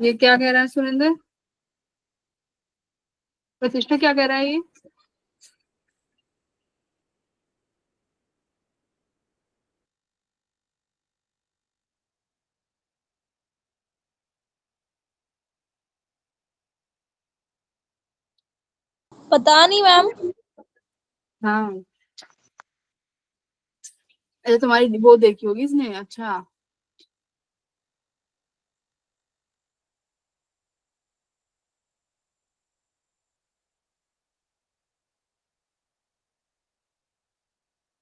ये क्या कह रहा है सुरेंद्र? प्रतिष्ठा क्या कह रहा है ये? पता नहीं मैम। हाँ, अरे तुम्हारी वो देखी होगी इसने। अच्छा,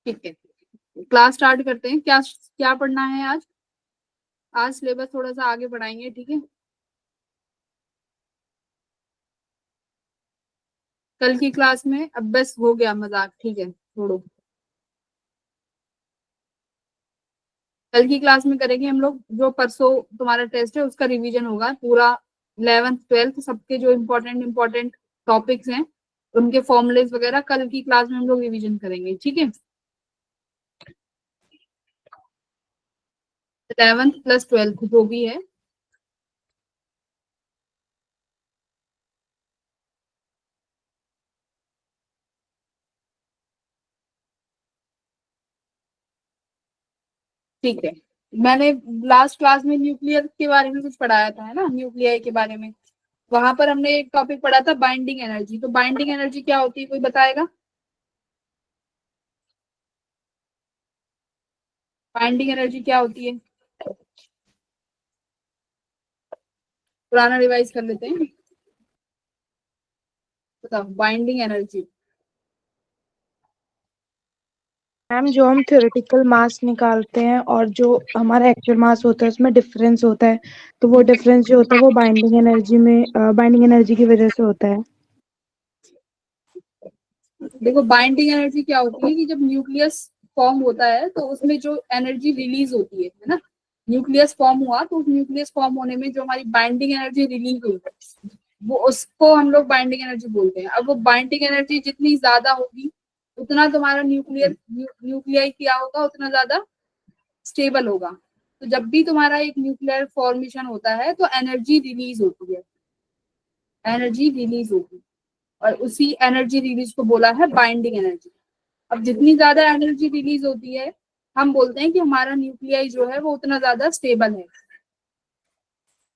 ठीक है, क्लास स्टार्ट करते हैं। क्या क्या पढ़ना है आज? आज सिलेबस थोड़ा सा आगे बढ़ाएंगे, ठीक है। कल की क्लास में अब बस हो गया मजाक, ठीक है, छोड़ो। कल की क्लास में करेंगे हम लोग, जो परसों तुम्हारा टेस्ट है उसका रिवीजन होगा पूरा। 11th 12th सबके जो इम्पोर्टेंट इम्पोर्टेंट टॉपिक्स हैं, उनके फॉर्मुलेस वगैरह कल की क्लास में हम लोग रिवीजन करेंगे, ठीक है। 11th + 12th जो भी है। ठीक है, मैंने लास्ट क्लास में न्यूक्लियर के बारे में कुछ पढ़ाया था, है ना, न्यूक्लियर के बारे में। वहां पर हमने एक टॉपिक पढ़ा था बाइंडिंग एनर्जी। तो बाइंडिंग एनर्जी क्या होती है, कोई बताएगा? बाइंडिंग एनर्जी क्या होती है? पुराना रिवाइज कर लेते हैं। बताओ, बाइंडिंग एनर्जी। मैम, जो हम थ्योरेटिकल मास निकालते हैं और जो हमारा एक्चुअल मास होता है उसमें डिफरेंस होता है, तो वो डिफरेंस जो होता है वो बाइंडिंग एनर्जी की वजह से होता है। देखो, बाइंडिंग एनर्जी क्या होती है कि जब न्यूक्लियस फॉर्म होता है तो उसमें जो एनर्जी रिलीज होती है ना। न्यूक्लियस फॉर्म हुआ तो उस न्यूक्लियस फॉर्म होने में जो हमारी बाइंडिंग एनर्जी रिलीज हुई, वो उसको हम लोग बाइंडिंग एनर्जी बोलते हैं। अब वो बाइंडिंग एनर्जी जितनी ज्यादा होगी, उतना तुम्हारा न्यूक्लियाई क्या होगा, उतना ज्यादा स्टेबल होगा। तो जब भी तुम्हारा एक न्यूक्लियर फॉर्मेशन होता है तो एनर्जी रिलीज होती है, एनर्जी रिलीज होगी, और उसी एनर्जी रिलीज को बोला है बाइंडिंग एनर्जी। अब जितनी ज्यादा एनर्जी रिलीज होती है, हम बोलते हैं कि हमारा न्यूक्लियाई जो है वो उतना ज्यादा स्टेबल है,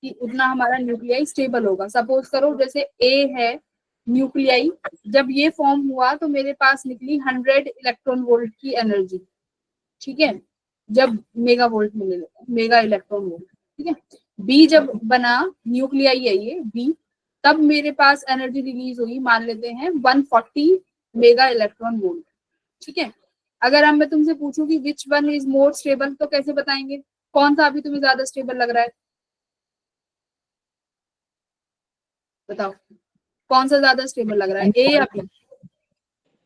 कि उतना हमारा न्यूक्लियाई स्टेबल होगा। सपोज करो जैसे ए है न्यूक्लियाई, जब ये फॉर्म हुआ तो मेरे पास निकली 100 इलेक्ट्रॉन वोल्ट की एनर्जी, ठीक है। जब मेगा वोल्ट मिले, मेगा इलेक्ट्रॉन वोल्ट, ठीक है। बी जब बना, न्यूक्लियाई है ये बी, तब मेरे पास एनर्जी रिलीज हुई, मान लेते हैं 140 मेगा इलेक्ट्रॉन वोल्ट, ठीक है। अगर हम मैं तुमसे पूछूं कि which one is more stable, तो कैसे बताएंगे? कौन सा अभी तुम्हें ज्यादा स्टेबल लग रहा है? बताओ, कौन सा ज्यादा स्टेबल लग रहा है, ए या बी?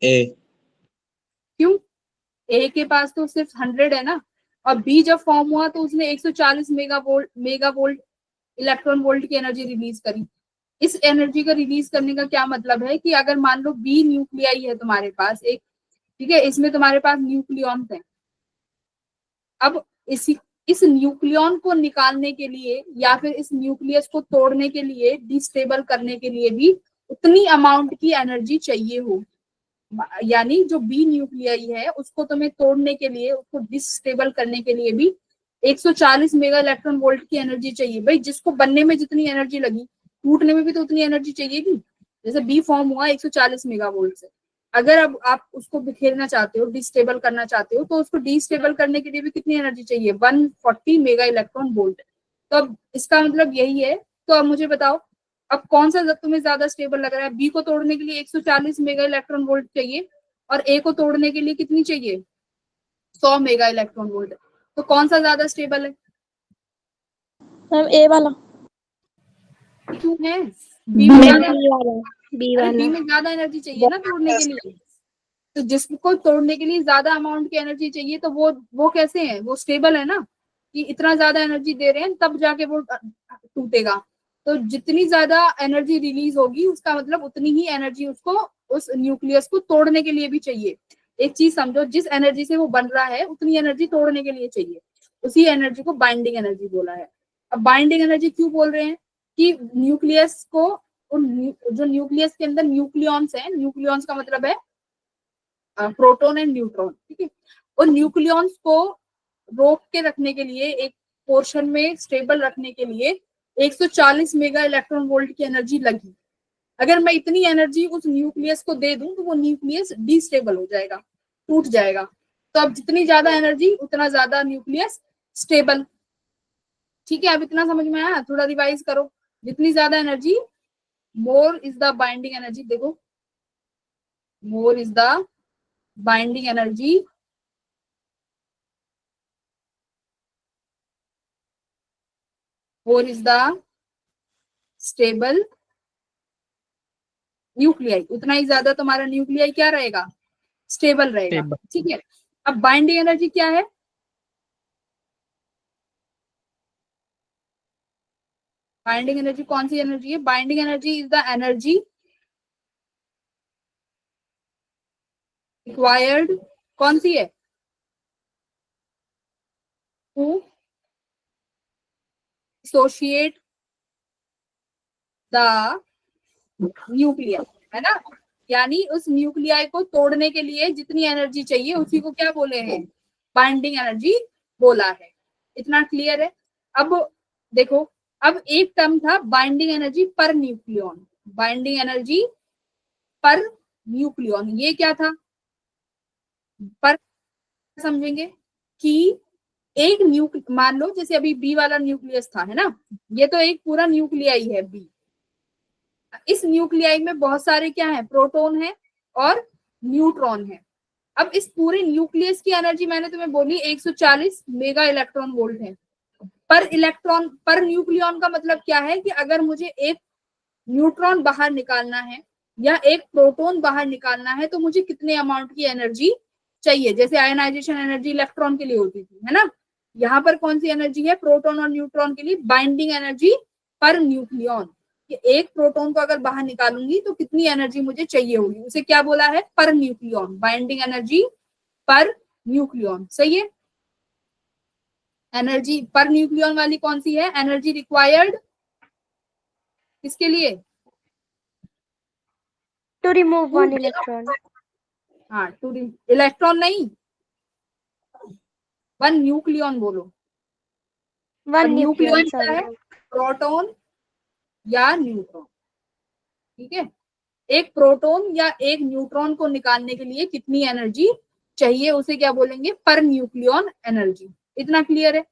ए। क्यों? ए के पास तो सिर्फ 100 है ना, और बी जब फॉर्म हुआ तो उसने 140 मेगा वोल्ट इलेक्ट्रॉन वोल्ट की एनर्जी रिलीज करी। इस एनर्जी का रिलीज करने का क्या मतलब है कि अगर मान लो बी न्यूक्लियाई है तुम्हारे पास एक, ठीक है, इसमें तुम्हारे पास न्यूक्लियॉन्स है। अब इस न्यूक्लियॉन को निकालने के लिए या फिर इस न्यूक्लियस को तोड़ने के लिए, डिस्टेबल करने के लिए भी उतनी अमाउंट की एनर्जी चाहिए हो। यानी जो बी न्यूक्लियाई है उसको तुम्हें तोड़ने के लिए, उसको डिस्टेबल करने के लिए भी 140 मेगा इलेक्ट्रॉन वोल्ट की एनर्जी चाहिए। भाई, जिसको बनने में जितनी एनर्जी लगी, टूटने में भी तो उतनी एनर्जी चाहिएगी। जैसे बी फॉर्म हुआ 140 मेगा वोल्ट से, अगर अब आप उसको बिखेरना चाहते हो, डिस्टेबल करना चाहते हो, तो उसको डिस्टेबल करने के लिए भी कितनी एनर्जी चाहिए? 140 मेगा इलेक्ट्रॉन वोल्ट। तो अब इसका मतलब यही है। तो अब मुझे बताओ, अब कौन सा तुम्हें ज्यादा स्टेबल लग रहा है? बी को तोड़ने के लिए 140 मेगा इलेक्ट्रॉन वोल्ट चाहिए, और ए को तोड़ने के लिए कितनी चाहिए? 100 मेगा इलेक्ट्रॉन वोल्ट। तो कौन सा ज्यादा स्टेबल है? मैम ए वाला। क्यों है? बी में ज्यादा, बी अरे बी वाला। में ज्यादा एनर्जी चाहिए ना तोड़ने के लिए। तो जिसको तोड़ने के लिए ज्यादा अमाउंट की एनर्जी चाहिए, तो वो कैसे है? वो स्टेबल है ना, कि इतना ज्यादा एनर्जी दे रहे हैं तब जाके वो टूटेगा। तो जितनी ज्यादा एनर्जी रिलीज होगी, उसका मतलब उतनी ही एनर्जी उसको उस न्यूक्लियस को तोड़ने के लिए भी चाहिए। एक चीज समझो, जिस एनर्जी से वो बन रहा है उतनी एनर्जी तोड़ने के लिए चाहिए। उसी एनर्जी को बाइंडिंग एनर्जी बोला है। अब बाइंडिंग एनर्जी क्यों बोल रहे हैं? कि न्यूक्लियस को जो न्यूक्लियस के अंदर न्यूक्लियॉन्स है, न्यूक्लियॉन्स का मतलब है प्रोटॉन एंड न्यूट्रॉन, ठीक है, और न्यूक्लियॉन्स को रोक के रखने के लिए, एक पोर्शन में स्टेबल रखने के लिए 140 मेगा इलेक्ट्रॉन वोल्ट की एनर्जी लगी। अगर मैं इतनी एनर्जी उस न्यूक्लियस को दे दूं तो वो न्यूक्लियस डिस्टेबल हो जाएगा, टूट जाएगा। तो अब जितनी ज्यादा एनर्जी उतना ज्यादा न्यूक्लियस स्टेबल। ठीक है, अब इतना समझ में आया? थोड़ा रिवाइज करो। जितनी ज्यादा energy, more is the binding energy. देखो, more is the binding energy more is the stable nuclei, उतना ही ज्यादा तुम्हारा न्यूक्लियाई क्या रहेगा? स्टेबल रहेगा। Stable. ठीक है, अब बाइंडिंग एनर्जी क्या है? बाइंडिंग एनर्जी कौन सी एनर्जी है? Binding energy is the energy required, कौन सी है? टू एसोसिएट द न्यूक्लियर, है ना? यानी उस न्यूक्लियाई को तोड़ने के लिए जितनी एनर्जी चाहिए उसी को क्या बोले हैं? बाइंडिंग एनर्जी बोला है। इतना क्लियर है? अब देखो, अब एक टर्म था binding energy per nucleon. Binding energy per nucleon, ये क्या था? पर समझेंगे कि एक मान लो जैसे अभी बी वाला न्यूक्लियस था, है ना, ये तो एक पूरा न्यूक्लियाई है बी। इस न्यूक्लियाई में बहुत सारे क्या है? प्रोटॉन है और न्यूट्रॉन है। अब इस पूरे न्यूक्लियस की एनर्जी मैंने तुम्हें बोली 140 मेगा इलेक्ट्रॉन वोल्ट है। पर इलेक्ट्रॉन पर न्यूक्लियॉन का मतलब क्या है कि अगर मुझे एक न्यूट्रॉन बाहर निकालना है या एक प्रोटॉन बाहर निकालना है तो मुझे कितने अमाउंट की एनर्जी चाहिए? जैसे आयनाइजेशन एनर्जी इलेक्ट्रॉन के लिए होती थी, है ना, यहाँ पर कौन सी एनर्जी है प्रोटॉन और न्यूट्रॉन के लिए? Binding energy per nucleon. कि एक प्रोटॉन को अगर बाहर निकालूंगी तो कितनी एनर्जी मुझे चाहिए होगी, उसे क्या बोला है? पर nucleon, binding energy per nucleon. सही है? एनर्जी पर न्यूक्लियॉन वाली कौन सी है? एनर्जी रिक्वायर्ड किसके लिए? To remove one electron. हाँ, टू इलेक्ट्रॉन नहीं, वन न्यूक्लियॉन बोलो। One न्यूक्लियॉन nucleon, क्या है? sorry. प्रोटॉन या न्यूट्रॉन। ठीक है, एक प्रोटॉन या एक न्यूट्रॉन को निकालने के लिए कितनी एनर्जी चाहिए उसे क्या बोलेंगे? पर न्यूक्लियॉन एनर्जी। इतना क्लियर है?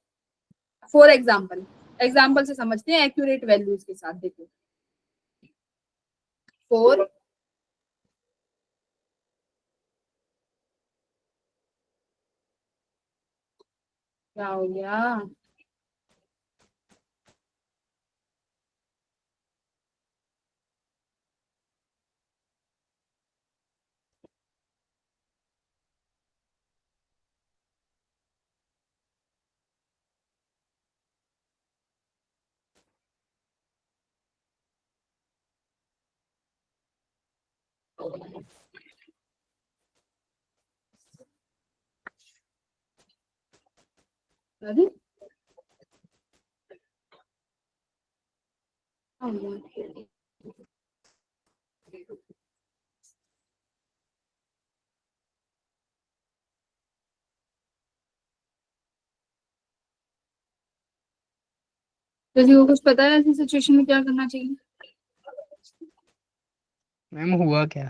फॉर एग्जाम्पल से समझते हैं एक्यूरेट वैल्यूज के साथ। देखो, फॉर क्या हो गया? अरे किसी को कुछ पता है ऐसी सिचुएशन में क्या करना चाहिए? मैम हुआ क्या?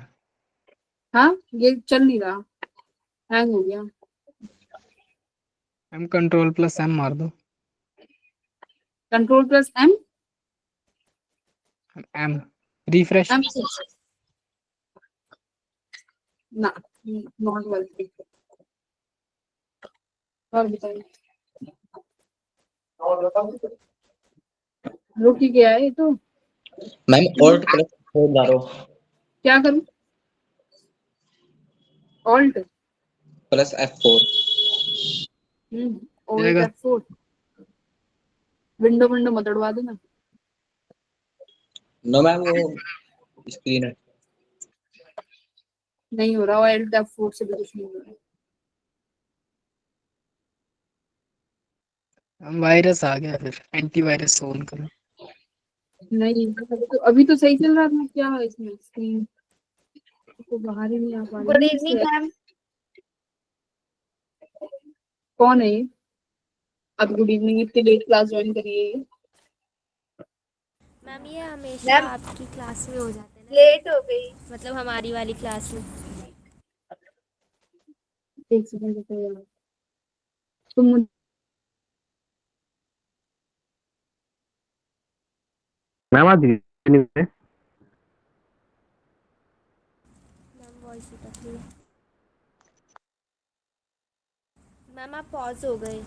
हाँ, ये चल नहीं रहा, हैंग हो गया। मैम Ctrl+M मार दो। Ctrl+M, M refresh. M ना, नॉट वर्किंग। और बताइए, रुकी गया है ये तो। मैम ऑल्ट प्लस फोर डालो। क्या करूं? Alt plus F4। ऑल्ट जाएगा। F4। विंडो विंडो मत उड़वा देना। नो मैम, वो स्क्रीन है। नहीं हो रहा, ऑल्ट F4 से भी कुछ नहीं हो रहा। वायरस आ गया, फिर एंटीवायरस ऑन करो। नहीं, अभी तो सही चल रहा था, क्या है इसमें स्क्रीन तो बाहर ही नहीं आ पा गुड रही है इवनिंग इससे। मैम। कौन है ये? अब गुड इवनिंग, इतनी लेट क्लास ज्वाइन करी है ये। मैम ये हमेशा मैम आपकी क्लास में हो जाते हैं ना, लेट हो गई। मतलब हमारी वाली क्लास में। एक सेकंड रुको यार, तुम मुझे मैम आज रीजनिंग में मैम वॉइस अटक रही है। मैम आप पॉज हो गए।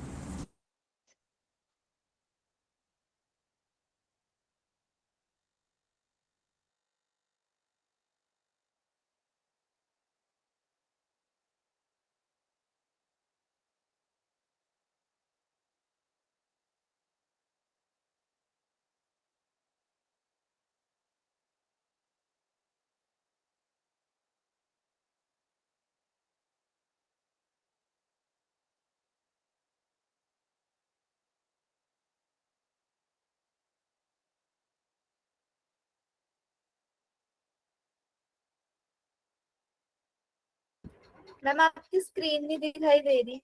मैम आपकी स्क्रीन नहीं दिखाई दे रही।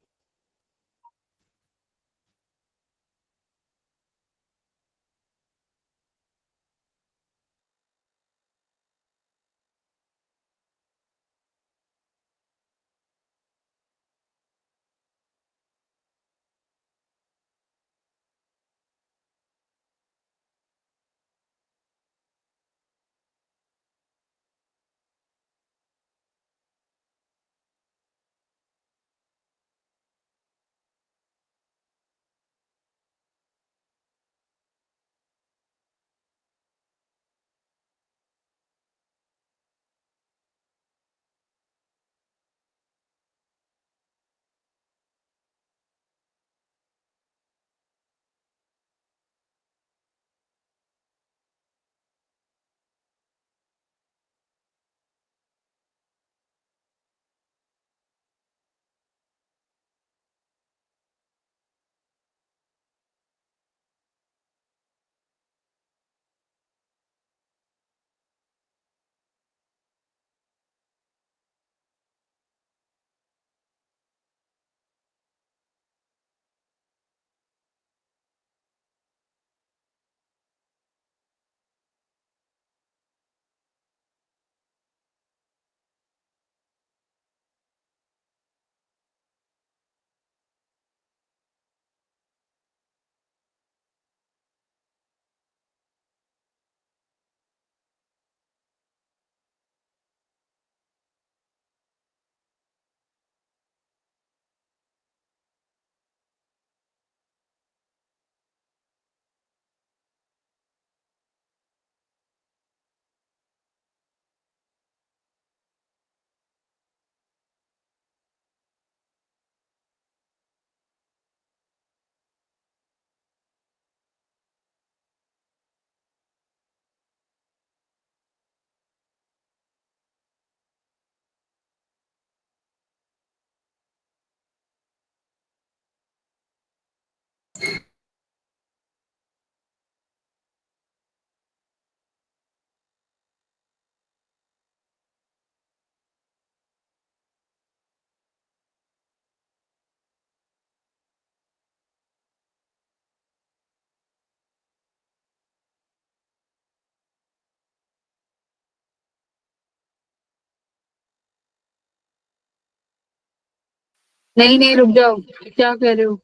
नहीं नहीं, रुक जाओ, क्या कह रहे हो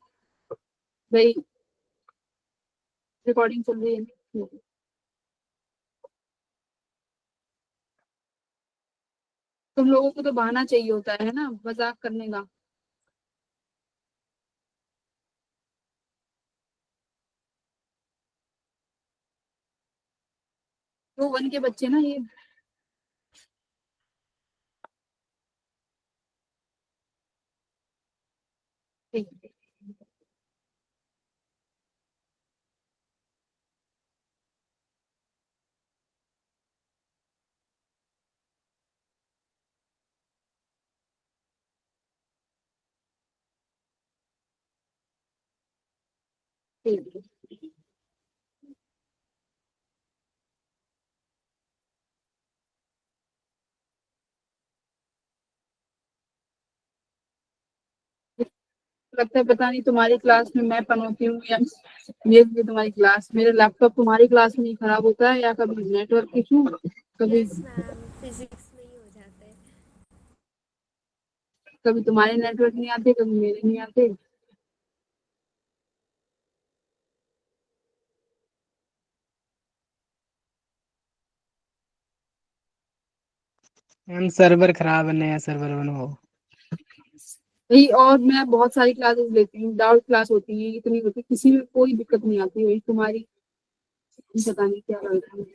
भाई? रिकॉर्डिंग चल रही है। तुम लोगों को तो बहाना चाहिए होता है ना मजाक करने का। तो वन के बच्चे ना ये। ठीक है। ठीक है। लगता है पता नहीं तुम्हारी क्लास में मैं पनौती हूँ या मेरे लिए तुम्हारी क्लास, मेरा लैपटॉप तुम्हारी क्लास में नहीं खराब होता है, या कभी नेटवर्क इशू, कभी यस मैम, फिजिक्स में ही हो जाता है। कभी तुम्हारे नेटवर्क नहीं आते, कभी मेरे नहीं आते। मैम सर्वर खराब है, नया सर्वर बनवाओ। वही, और मैं बहुत सारी क्लासेस लेती हूँ, डाउट क्लास होती है, इतनी होती है, किसी में कोई दिक्कत नहीं आती। वही तुम्हारी पता नहीं क्या रहता है।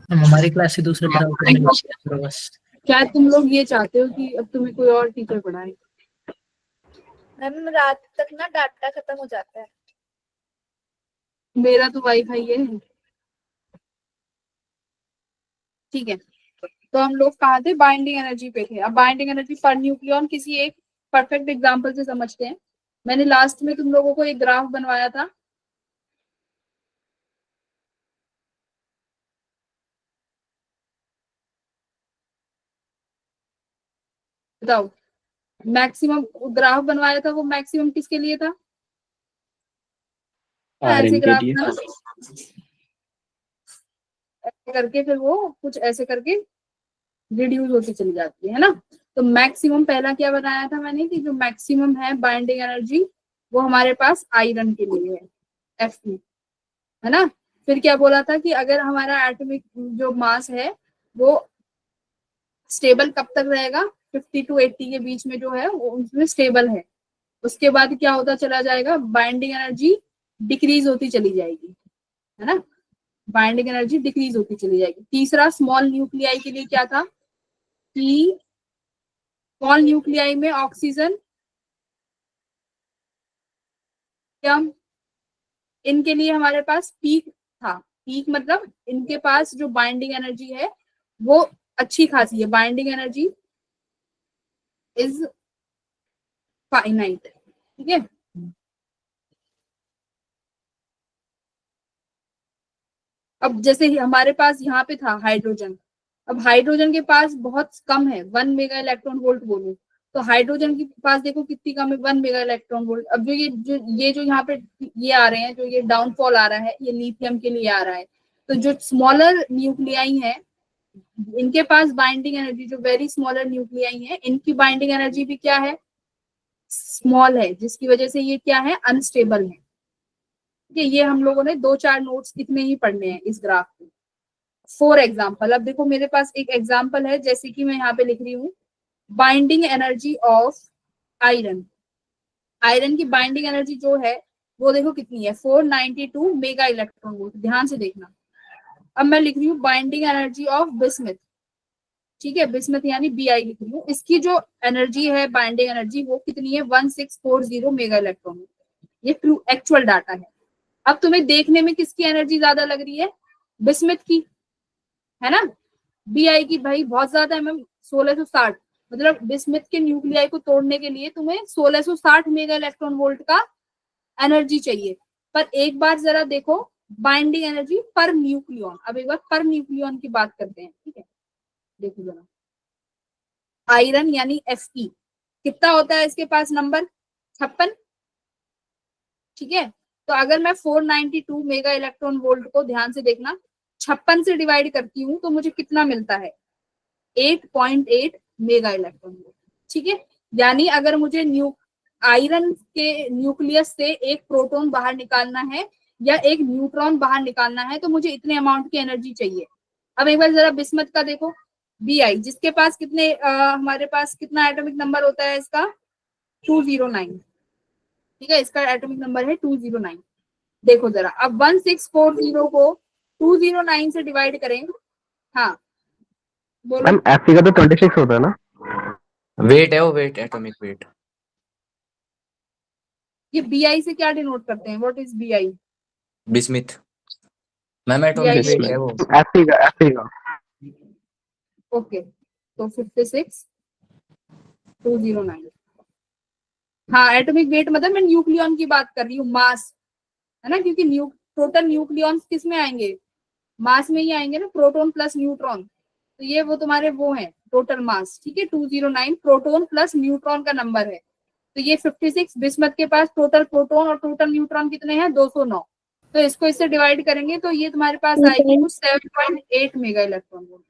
हम हमारी क्लास से दूसरे पर आउट करने की कोशिश करो बस। क्या तुम लोग ये चाहते हो कि अब तुम्हें कोई और टीचर पढ़ाए? मैम रात तक ना डाटा खत्म हो जाता है। मेरा तो वाईफाई है। ठीक है, तो हम लोग कहाँ थे? बाइंडिंग एनर्जी पे थे। अब बाइंडिंग एनर्जी पर न्यूक्लियन किसी एक परफेक्ट एग्जांपल से समझते हैं। मैंने लास्ट में तुम लोगों को एक ग्राफ बनवाया था, बताओ। मैक्सिमम ग्राफ बनवाया था, वो मैक्सिमम किसके लिए था? ऐसे ग्राफ था ना, ऐसे करके फिर वो कुछ ऐसे करके रिड्यूस होती चली जाती है ना। तो मैक्सिमम पहला क्या बनाया था मैंने कि जो मैक्सिमम है बाइंडिंग एनर्जी वो हमारे पास आयरन के लिए है, Fe, है ना। फिर क्या बोला था कि अगर हमारा एटॉमिक जो मास है वो स्टेबल कब तक रहेगा, 50 to 80 के बीच में जो है वो उसमें स्टेबल है। उसके बाद क्या होता चला जाएगा, बाइंडिंग एनर्जी डिक्रीज होती चली जाएगी, है ना। बाइंडिंग एनर्जी डिक्रीज होती चली जाएगी। तीसरा स्मॉल न्यूक्लियाई के लिए क्या था कि स्मॉल न्यूक्लियाई में ऑक्सीजन कम, इनके लिए हमारे पास पीक था। पीक मतलब इनके पास जो बाइंडिंग एनर्जी है वो अच्छी खासी है, बाइंडिंग एनर्जी इज फाइनाइट, ठीक है। अब जैसे हमारे पास यहाँ पे था हाइड्रोजन, अब हाइड्रोजन के पास बहुत कम है, 1 मेगा इलेक्ट्रॉन वोल्ट बोलूं तो हाइड्रोजन के पास देखो कितनी कम है, 1 मेगा इलेक्ट्रॉन वोल्ट। अब जो यहाँ पे ये आ रहे हैं, जो ये डाउनफॉल आ रहा है, ये लिथियम के लिए आ रहा है। तो जो स्मॉलर न्यूक्लियाई है इनके पास बाइंडिंग एनर्जी, जो वेरी स्मॉलर न्यूक्लियाई है इनकी बाइंडिंग एनर्जी भी क्या है, स्मॉल है, जिसकी वजह से ये क्या है, अनस्टेबल है। ये हम लोगों ने 2-4 नोट्स इतने ही पढ़ने हैं इस ग्राफ के। फॉर एग्जाम्पल, अब देखो मेरे पास एक एग्जाम्पल है, जैसे कि मैं यहाँ पे लिख रही हूँ binding energy of iron. Iron की बाइंडिंग एनर्जी जो है वो देखो कितनी है, 492 मेगा इलेक्ट्रॉन वोल्ट। ध्यान से देखना। अब मैं लिख रही हूँ बाइंडिंग एनर्जी ऑफ बिस्मथ, ठीक है, बिस्मथ यानी Bi लिख रही हूँ। इसकी जो एनर्जी है बाइंडिंग एनर्जी वो कितनी है, 1640 मेगा इलेक्ट्रॉन वोल्ट। ये ट्रू एक्चुअल डाटा है। अब तुम्हें देखने में किसकी एनर्जी ज्यादा लग रही है, बिस्मथ की, है ना। Bi की भाई बहुत ज्यादा है मैम, 1660। मतलब बिस्मथ के न्यूक्लियाई को तोड़ने के लिए तुम्हें 1660 मेगा इलेक्ट्रॉन वोल्ट का एनर्जी चाहिए। पर एक बार जरा देखो बाइंडिंग एनर्जी पर न्यूक्लियन। अब एक बार पर न्यूक्लियन की बात करते हैं, ठीक है। देखो जरा, आयरन यानी Fe कितना होता है इसके पास नंबर, 56, ठीक है। तो अगर मैं 492 मेगा इलेक्ट्रॉन वोल्ट को ध्यान से देखना 56 से डिवाइड करती हूँ तो मुझे कितना मिलता है, 8.8 मेगा इलेक्ट्रॉन वोल्ट, ठीक है। यानी अगर मुझे आयरन के न्यूक्लियस से एक प्रोटॉन बाहर निकालना है या एक न्यूट्रॉन बाहर निकालना है तो मुझे इतने अमाउंट की एनर्जी चाहिए। अब एक बार जरा बिस्मथ का देखो, Bi जिसके पास कितने हमारे पास कितना एटॉमिक नंबर होता है इसका, 209, ठीक है। इसका एटॉमिक नंबर है 209। देखो जरा, अब 1640 को 209 से डिवाइड करें, हाँ बोलो। मैम Fe का तो 26 होता है ना? वेट है वो, वेट, एटॉमिक वेट। ये Bi से क्या डिनोट करते हैं, what is Bi? Bismuth ma'am, atomic weight है वो। Fe का ओके, तो 56 209, हाँ एटॉमिक वेट मतलब मैं न्यूक्लियन की बात कर रही हूँ, मास, है ना, क्योंकि टोटल न्यूक्लियॉन्स किस में आएंगे, मास में ही आएंगे ना, प्रोटॉन प्लस न्यूट्रॉन। तो ये वो तुम्हारे वो हैं टोटल मास, ठीक है। 209 प्रोटॉन प्लस न्यूट्रॉन का नंबर है। तो ये 56, बिस्मथ के पास टोटल प्रोटॉन और टोटल न्यूट्रॉन कितने हैं, 209। तो इसको इससे डिवाइड करेंगे तो ये तुम्हारे पास आएगी कुछ 7.8 मेगा इलेक्ट्रॉन वोल्ट।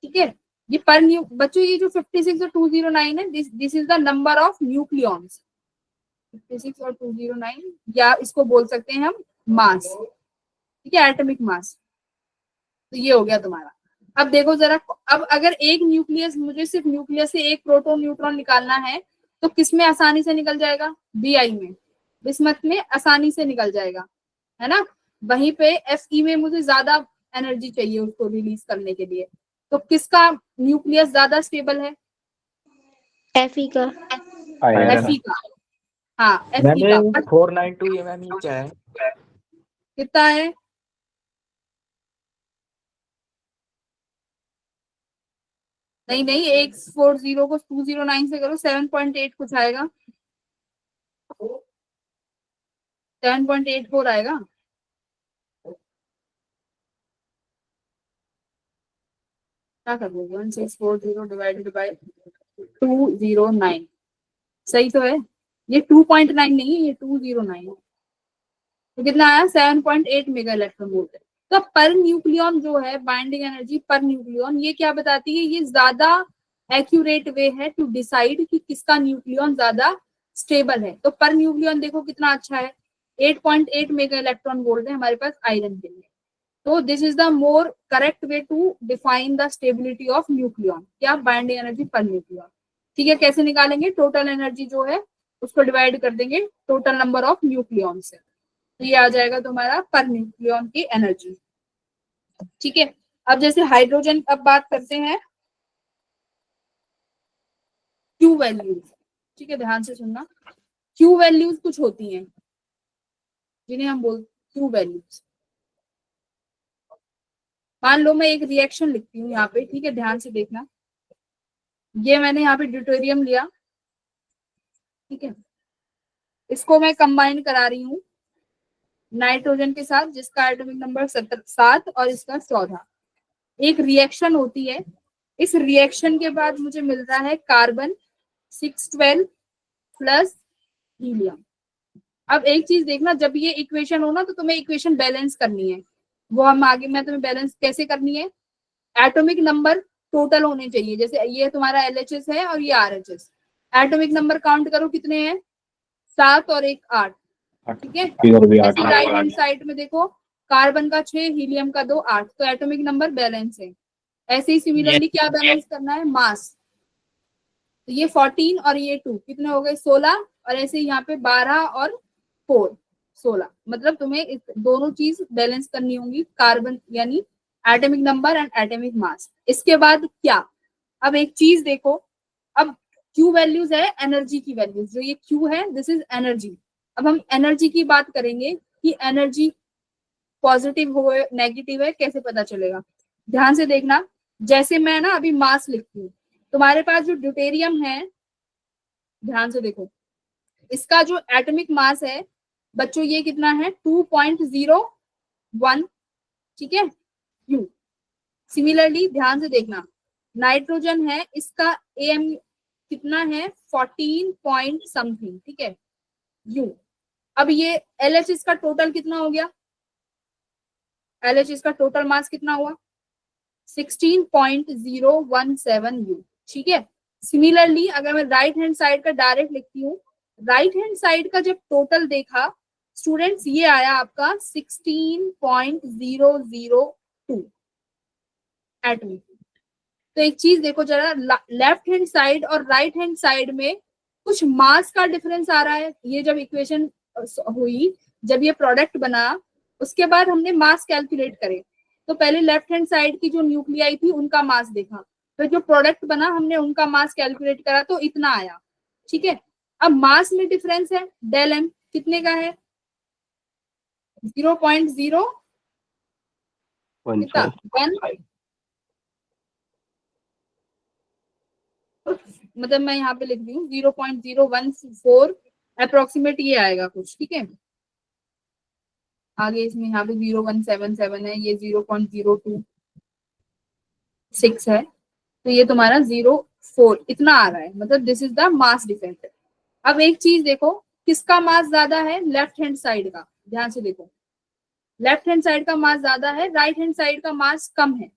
ठीक है, ये पर न्यू बच्चों, ये जो 56 और 209 है, this is the number of nucleons. 56 और 209, या इसको बोल सकते हैं हम मास। ठीक है, एटॉमिक मास। तो ये हो गया तुम्हारा। अब देखो जरा, अब अगर एक न्यूक्लियस, मुझे सिर्फ न्यूक्लियस से एक प्रोटॉन न्यूट्रॉन निकालना है तो किसमें आसानी से निकल जाएगा, Bi में, बिस्मथ में आसानी से निकल जाएगा, है ना। वहीं पे Fe में मुझे ज्यादा एनर्जी चाहिए उसको रिलीज करने के लिए, तो किसका न्यूक्लियस ज्यादा स्टेबल है, एफी का। Fe का। हाँ, Fe का। 492 मैम ये क्या है? कितना है, नहीं नहीं, 840 को 209 से करो, 7.8 कुछ आएगा, 7.84 आएगा। क्या कर दोगे, 1640 डिवाइडेड बाय 209, सही तो है। ये 2.9 नहीं है, ये 209 है। तो कितना आया, 7.8 मेगा इलेक्ट्रॉन वोल्ट। तो पर न्यूक्लियॉन जो है, बाइंडिंग एनर्जी पर न्यूक्लियॉन, ये क्या बताती है, ये ज्यादा एक्यूरेट वे है टू डिसाइड कि किसका न्यूक्लियॉन ज्यादा स्टेबल है। तो पर न्यूक्लियॉन देखो कितना अच्छा है, 8.8 मेगा इलेक्ट्रॉन वोल्ट है हमारे पास आयरन के लिए। तो this is the more correct way to define the stability of nucleon, क्या, बाइंडिंग एनर्जी पर न्यूक्लियॉन। ठीक है, कैसे निकालेंगे, टोटल एनर्जी जो है उसको डिवाइड कर देंगे टोटल नंबर ऑफ न्यूक्लियॉन से, तो ये आ जाएगा तुम्हारा पर न्यूक्लियॉन की एनर्जी। ठीक है, अब जैसे हाइड्रोजन, अब बात करते हैं क्यू वैल्यूज। ठीक है, ध्यान से सुनना, क्यू वैल्यूज कुछ होती हैं जिन्हें हम बोलते क्यू वैल्यूज। मान लो मैं एक रिएक्शन लिखती हूँ यहाँ पे, ठीक है, ड्यान से देखना। ये मैंने यहाँ पे ड्यूटेरियम लिया, ठीक है, इसको मैं कंबाइन करा रही हूँ नाइट्रोजन के साथ, जिसका एटॉमिक नंबर 7 और इसका 14। एक रिएक्शन होती है, इस रिएक्शन के बाद मुझे मिल रहा है कार्बन 612 प्लस हीलियम। अब एक चीज देखना, जब ये इक्वेशन हो ना तो तुम्हें इक्वेशन बैलेंस करनी है, वो हम आगे, मैं तुम्हें बैलेंस कैसे करनी है, एटॉमिक नंबर टोटल होने चाहिए। जैसे ये तुम्हारा LHS है और ये RHS, एटॉमिक नंबर काउंट करो कितने हैं, 7 और 1 8। ठीक है, जैसे राइट हैंड साइड में देखो, कार्बन का 6, हीलियम का 2, 8, तो एटॉमिक नंबर बैलेंस है। ऐसे ही सिमिलरली क्या बैलेंस करना है, मास। तो ये 14 और ये 2 कितने हो गए, 16, और ऐसे यहाँ पे 12 और 4 16। मतलब तुम्हें इस दोनों चीज बैलेंस करनी होंगी, कार्बन यानी atomic number and atomic mass. इसके बाद क्या, अब एक चीज देखो, अब Q वैल्यूज है एनर्जी की वैल्यूज, जो ये Q है दिस इज एनर्जी। अब हम एनर्जी की बात करेंगे कि एनर्जी पॉजिटिव हो नेगेटिव है, कैसे पता चलेगा, ध्यान से देखना। जैसे मैं ना अभी मास लिखती हूँ, तुम्हारे पास जो ड्यूटेरियम है, ध्यान से देखो, इसका जो एटॉमिक मास है बच्चों ये कितना है, 2.01, ठीक है, Q। सिमिलरली ध्यान से देखना, नाइट्रोजन है, इसका AM कितना है, 14 पॉइंट समथिंग, ठीक है, U। अब ये LHS का टोटल कितना हो गया, LHS का टोटल मास कितना हुआ, 16.017 U। ठीक है, सिमिलरली अगर मैं राइट हैंड साइड का डायरेक्ट लिखती हूँ, राइट हैंड साइड का जब टोटल देखा स्टूडेंट्स, ये आया आपका 16.002 एटॉमिक। तो एक चीज देखो जरा, लेफ्ट हैंड साइड और राइट हैंड साइड में कुछ मास का डिफरेंस आ रहा है। ये जब इक्वेशन हुई, जब ये प्रोडक्ट बना, उसके बाद हमने मास कैलकुलेट करे, तो पहले लेफ्ट हैंड साइड की जो न्यूक्लियाई थी उनका मास देखा, तो जो प्रोडक्ट बना हमने उनका मास कैलकुलेट करा तो इतना आया। ठीक है, अब मास में डिफरेंस है, डेल एम कितने का है, 0.0 मतलब मैं यहाँ पे लिख दी हूँ 0.014 अप्रोक्सीमेट ये आएगा कुछ। ठीक है, आगे इसमें यहाँ पे 0177 है, ये 0.026 है, तो ये तुम्हारा 0.4 इतना आ रहा है, मतलब this is the mass difference. अब एक चीज देखो, किसका मास ज्यादा है? लेफ्ट हैंड साइड का। ध्यान से देखो, लेफ्ट हैंड साइड का मास ज्यादा है, राइट हैंड साइड का मास कम है।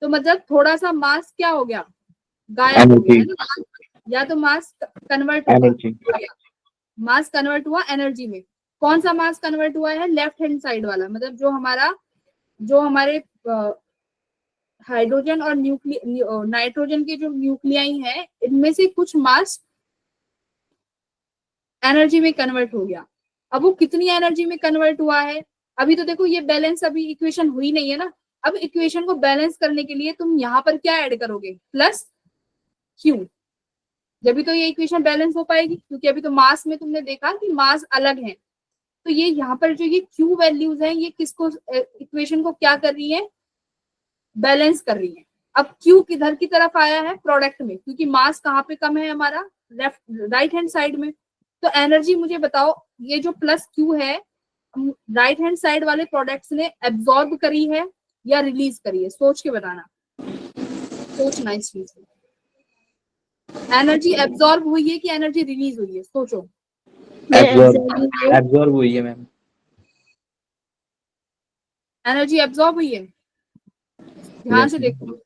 तो मतलब थोड़ा सा मास क्या हो गया? गायब हो गया है ना, या तो मास कन्वर्ट हुआ, मास कन्वर्ट हुआ एनर्जी में। कौन सा मास कन्वर्ट हुआ है? लेफ्ट हैंड साइड वाला, मतलब जो हमारे हाइड्रोजन और नाइट्रोजन के जो न्यूक्लियाई हैं, इनमें से कुछ मास एनर्जी में कन्वर्ट हो गया। अब वो कितनी एनर्जी में कन्वर्ट हुआ है? अभी तो देखो ये बैलेंस अभी इक्वेशन हुई नहीं है ना। अब इक्वेशन को बैलेंस करने के लिए तुम यहाँ पर क्या ऐड करोगे? Plus Q. जब तो ये इक्वेशन बैलेंस हो पाएगी, क्योंकि अभी तो मास में तुमने देखा कि मास अलग है। तो ये यहाँ पर जो ये क्यू वैल्यूज हैं, ये किसको, इक्वेशन को क्या कर रही है? बैलेंस कर रही है। अब क्यू किधर की तरफ आया है? प्रोडक्ट में, क्योंकि मास कहाँ पे कम है हमारा? लेफ्ट राइट हैंड साइड में। तो एनर्जी मुझे बताओ, ये जो प्लस क्यू है, राइट हैंड साइड वाले प्रोडक्ट्स ने एब्जॉर्ब करी है या रिलीज करी है? सोच के बताना, सोचना इस चीज से। एनर्जी एब्जॉर्ब हुई है कि एनर्जी रिलीज हुई है? सोचो। एब्जॉर्ब हुई है मैम। एनर्जी एब्जॉर्ब हुई है। ध्यान से देखो,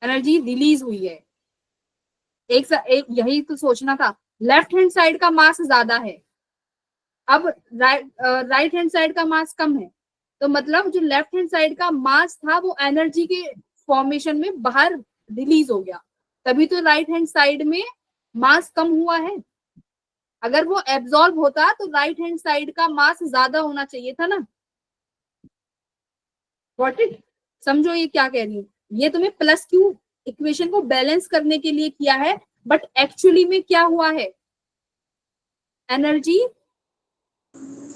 एनर्जी रिलीज हुई है। एक यही तो सोचना था। लेफ्ट हैंड साइड का मास ज्यादा है, अब राइट हैंड साइड का मास कम है। तो मतलब जो लेफ्ट हैंड साइड का मास था वो एनर्जी के फॉर्मेशन में बाहर रिलीज हो गया, तभी तो राइट हैंड साइड में मास कम हुआ है। अगर वो एब्जॉर्ब होता तो राइट हैंड साइड का मास ज्यादा होना चाहिए था ना। Got it? समझो ये क्या कह रही हूँ। ये तुम्हें प्लस क्यू इक्वेशन को बैलेंस करने के लिए किया है, बट एक्चुअली में क्या हुआ है? एनर्जी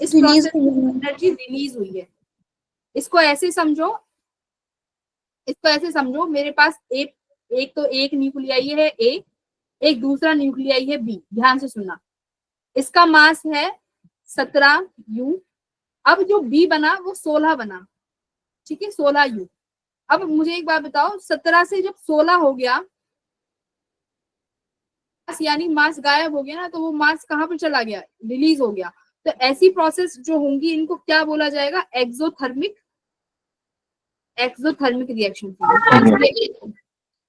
इस प्रोसेस में एनर्जी रिलीज हुई है। इसको ऐसे समझो, मेरे पास एक तो एक न्यूक्लियाई है ए, एक दूसरा न्यूक्लियाई है बी। ध्यान से सुनना, इसका मास है 17 U। अब जो बी बना वो 16 बना, ठीक है, 16 U। अब मुझे एक बात बताओ, 17 से जब 16 हो गया, यानी मास गायब हो गया ना, तो वो मास कहाँ पर चला गया? रिलीज हो गया। तो ऐसी प्रोसेस जो होंगी इनको क्या बोला जाएगा? Exothermic reaction.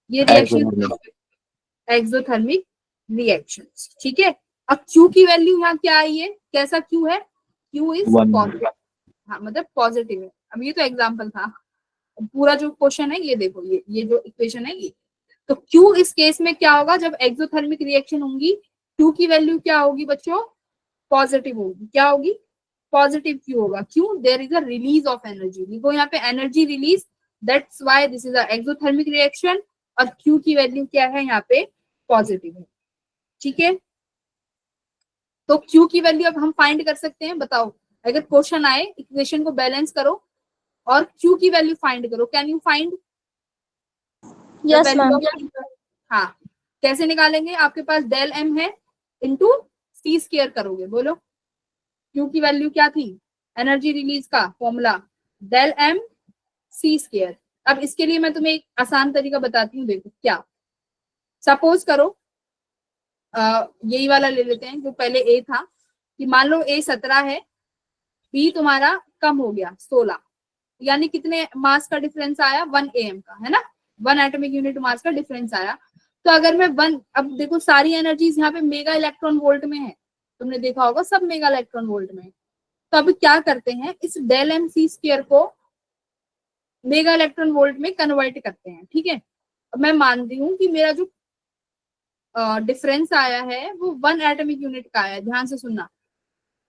ये रिएक्शन एक्सोथर्मिक रिएक्शन, ठीक है। अब क्यू की वैल्यू यहाँ क्या आई है? कैसा क्यू है? Q is positive. हाँ, मतलब पॉजिटिव है। अब ये तो एग्जाम्पल था, पूरा जो क्वेश्चन है ये देखो, ये जो इक्वेशन है ये। तो Q इस केस में क्या होगा? जब एक्सोथर्मिक रिएक्शन होंगी, Q की वैल्यू क्या होगी बच्चों? पॉजिटिव होगी। क्या होगी? पॉजिटिव Q होगा। क्यों? There is a release of energy. देखो यहाँ पे energy release, that's why this is a exothermic reaction. और Q की वैल्यू क्या है यहाँ पे? पॉजिटिव है, ठीक है। तो Q की वैल्यू अब हम फाइंड कर सकते हैं। बताओ, अगर क्वेश्चन आए इक्वेशन को बैलेंस करो और Q की वैल्यू फाइंड करो, can you find? Yes ma'am. हाँ, कैसे निकालेंगे? आपके पास डेल एम है, इंटू सी स्क्वायर करोगे। बोलो, क्यू की वैल्यू क्या थी? एनर्जी रिलीज का formula del M C square. अब इसके लिए मैं तुम्हें एक आसान तरीका बताती हूँ। देखो क्या, सपोज करो यही वाला ले लेते हैं जो पहले ए था, कि मान लो ए 17 है, बी तुम्हारा कम हो गया 16, यानी कितने मास का डिफरेंस आया? 1 AM का, है ना, 1 एटॉमिक यूनिट मास का डिफरेंस आया। तो अगर मैं अब देखो सारी एनर्जीज यहाँ पे मेगा इलेक्ट्रॉन वोल्ट में है, तुमने देखा होगा सब मेगा इलेक्ट्रॉन वोल्ट में है। तो अब क्या करते हैं, इस डेल एम सी स्क्वायर को मेगा इलेक्ट्रॉन वोल्ट में कन्वर्ट करते हैं, ठीक है। अब मैं मान रही हूँ कि मेरा जो डिफरेंस आया है वो 1 एटॉमिक यूनिट का आया है। ध्यान से सुनना,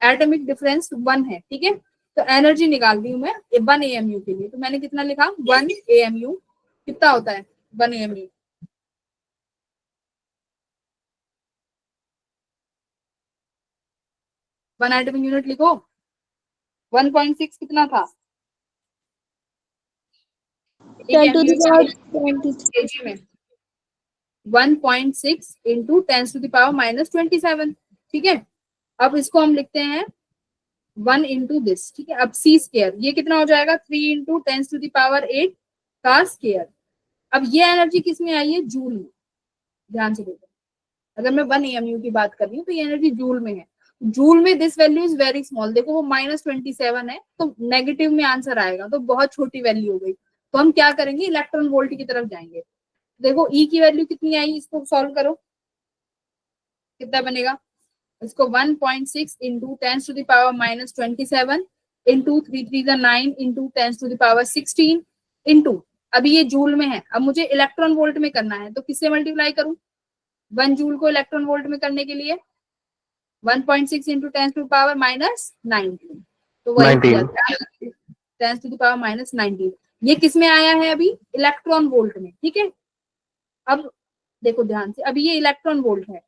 एटॉमिक डिफरेंस 1 है, ठीक है। तो एनर्जी निकाल दी हूँ मैं 1 AMU के लिए। तो मैंने कितना लिखा? 1 AMU। कितना होता है 1 AMU? वन एटॉमिक यूनिट लिखो। 1.6 कितना था? 1.6 में 1.6 इंटू 10⁻⁻27, ठीक है। अब इसको हम लिखते हैं 1 इंटू दिस, ठीक है। अब सी स्क्वायर, ये कितना हो जाएगा? 3 इंटू 10⁸ का स्क्वायर। अब ये एनर्जी किस में आई है? जूल में। ध्यान से देखो, अगर मैं 1 AMU की बात कर रही हूँ तो ये एनर्जी जूल में है। जूल में this value is very small, देखो वो -27 है तो नेगेटिव में आंसर आएगा, तो बहुत छोटी वैल्यू हो गई। तो हम क्या करेंगे, इलेक्ट्रॉन वोल्ट की तरफ जाएंगे। देखो ई की वैल्यू कितनी आई, इसको सॉल्व करो, कितना बनेगा। इसको 1.6 इंटू 10⁻⁻27 इंटू 3 3 9 इंटू 10⁻16 इंटू, अभी ये जूल में है, अब मुझे इलेक्ट्रॉन वोल्ट में करना है, तो किससे मल्टीप्लाई करूं। 1 जूल को इलेक्ट्रॉन वोल्ट में करने के लिए 1.6 इंटू 10⁻⁻19, तो वही 10⁻⁻19, ये किस में आया है अभी, इलेक्ट्रॉन वोल्ट में। ठीक है, अब देखो ध्यान से, अभी ये इलेक्ट्रॉन वोल्ट है,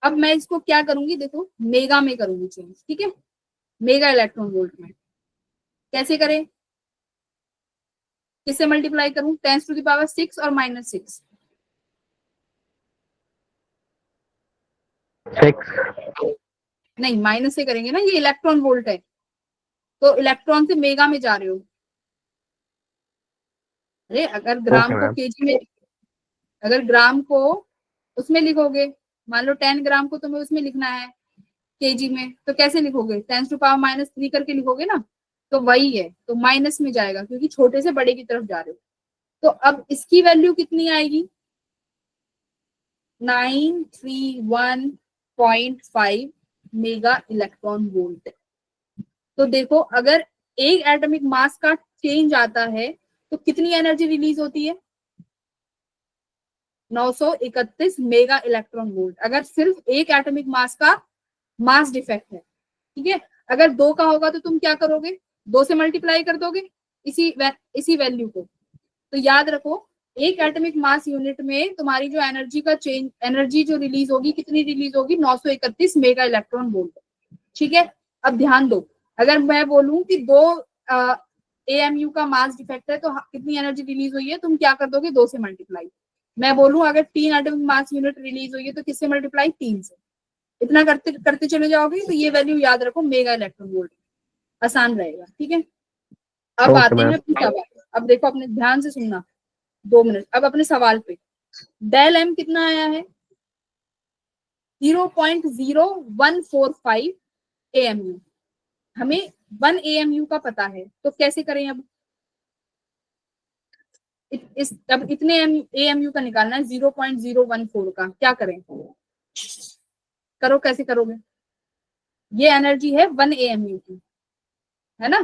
अब मैं इसको क्या करूंगी, देखो मेगा में करूंगी चेंज। ठीक है, मेगा इलेक्ट्रॉन वोल्ट में कैसे करें, किससे मल्टीप्लाई करूं, 10⁻6 और -6, 6 नहीं माइनस से करेंगे ना, ये इलेक्ट्रॉन वोल्ट है तो इलेक्ट्रॉन से मेगा में जा रहे हो। अरे अगर ग्राम Okay, को ma'am. केजी में, अगर ग्राम को उसमें लिखोगे, मान लो 10 ग्राम को तुम्हें उसमें लिखना है केजी में, तो कैसे लिखोगे, 10⁻³ करके लिखोगे ना, तो वही है, तो माइनस में जाएगा क्योंकि छोटे से बड़े की तरफ जा रहे हो। तो अब इसकी वैल्यू कितनी आएगी, 931.5 मेगा इलेक्ट्रॉन वोल्ट। तो देखो अगर एक एटॉमिक मास का चेंज आता है तो कितनी एनर्जी रिलीज होती है, 931 मेगा इलेक्ट्रॉन वोल्ट, अगर सिर्फ एक एटॉमिक मास का मास डिफेक्ट है। ठीक है, अगर 2 का होगा तो तुम क्या करोगे, 2 से मल्टीप्लाई कर दोगे इसी वैल्यू को। तो याद रखो एक एटॉमिक मास यूनिट में तुम्हारी जो एनर्जी का चेंज, एनर्जी जो रिलीज होगी, कितनी रिलीज होगी, 931 मेगा इलेक्ट्रॉन वोल्ट। ठीक है, अब ध्यान दो, अगर मैं बोलूं कि 2 AMU का मास डिफेक्ट है तो कितनी एनर्जी रिलीज हुई है, तुम क्या कर दोगे, 2 से मल्टीप्लाई। मैं बोलूं अगर 3 एटॉमिक मास यूनिट रिलीज हुई है तो किससे मल्टीप्लाई, 3 से। इतना करते करते चले जाओगे तो ये वैल्यू याद रखो, मेगा इलेक्ट्रॉन वोल्ट, आसान रहेगा। ठीक है, अब Okay, आते हैं ma'am. अपने सवाल। अब देखो अपने ध्यान से सुनना, 2 मिनट। अब अपने सवाल पे डेल एम कितना आया है, 0.0145 AMU, हमें 1 AMU का पता है, तो कैसे करें अब, अब इतने AMU का निकालना है, 0.014 का, क्या करें, करो कैसे करोगे, ये एनर्जी है 1 AMU की, है ना,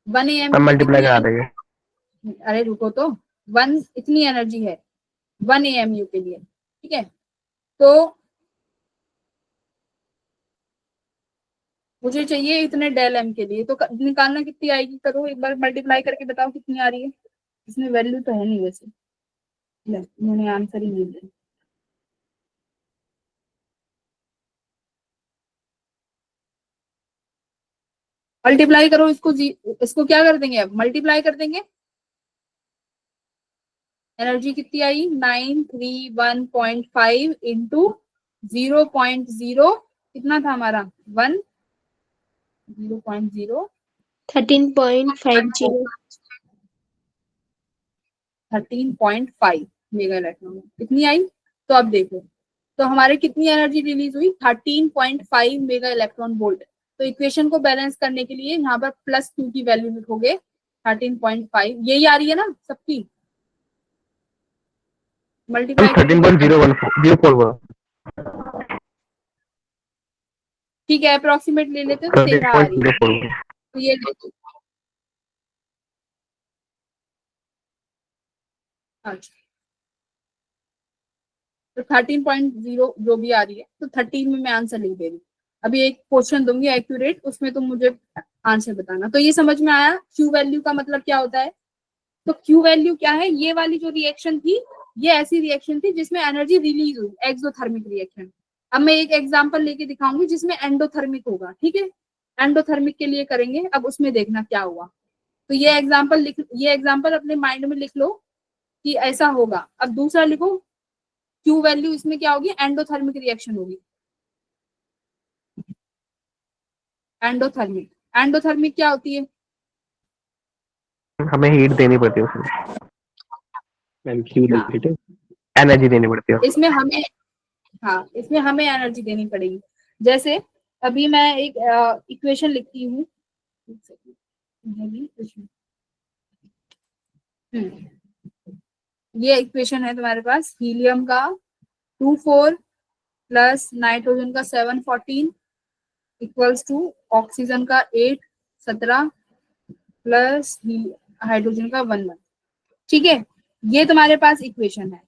1 AMU हम की मल्टीप्लाई करा कितनी, देंगे। अरे रुको तो, 1 इतनी एनर्जी है 1 AMU के लिए। ठीक है, तो मुझे चाहिए इतने डेल एम के लिए, तो निकालना कितनी आएगी, करो एक बार मल्टीप्लाई करके बताओ कितनी आ रही है। इसमें वैल्यू तो है नहीं वैसे, उन्होंने आंसर ही नहीं दिया। मल्टीप्लाई करो इसको, इसको क्या कर देंगे, अब मल्टीप्लाई कर देंगे। एनर्जी कितनी आई, 931.5 इंटू 0.0 कितना था हमारा, 1, 0.0 13.50 13.5 मेगा इलेक्ट्रॉन कितनी आई। तो अब देखो, तो हमारे कितनी एनर्जी रिलीज हुई, 13.5 मेगा इलेक्ट्रॉन वोल्ट। तो इक्वेशन को बैलेंस करने के लिए यहाँ पर +2 की वैल्यू लिखोगे, 13.5 यही आ रही है ना सबकी, मल्टीप्लाई करके 13.014 ठीक है, अप्रोक्सीमेट ले लेते हैं तो 13 आ रही है। 13.014 तो ये देखो, अच्छा तो 13.0 जो भी आ रही है, तो 13 में मैं आंसर लिख दे रही हूँ। अभी एक क्वेश्चन दूंगी एक्यूरेट, उसमें तुम मुझे आंसर बताना। तो ये समझ में आया क्यू वैल्यू का मतलब क्या होता है। तो क्यू वैल्यू क्या है, ये वाली जो रिएक्शन थी, ये ऐसी रिएक्शन थी जिसमें एनर्जी रिलीज हुई, एक्सोथर्मिक रिएक्शन। अब मैं एक एग्जांपल लेके दिखाऊंगी जिसमें एंडोथर्मिक होगा। ठीक है, एंडोथर्मिक के लिए करेंगे, अब उसमें देखना क्या हुआ। तो ये एग्जांपल अपने माइंड में लिख लो कि ऐसा होगा। अब दूसरा लिखो, क्यू वैल्यू इसमें क्या होगी, एंडोथर्मिक रिएक्शन होगी। एंडोथर्मिक क्या होती है, हमें हीट देनी पड़ती है उसमें। मैम क्यू हाँ। नेगेटिव एनर्जी देनी पड़ती है। इसमें हमें, हाँ इसमें हमें एनर्जी देनी पड़ेगी। जैसे अभी मैं एक इक्वेशन लिखती हूँ। ये इक्वेशन है तुम्हारे पास, हीलियम का 24 प्लस नाइट्रोजन का 714 इक्वल्स टू ऑक्सीजन का 817 प्लस हाइड्रोजन का 11। ठीक है, ये तुम्हारे पास इक्वेशन है।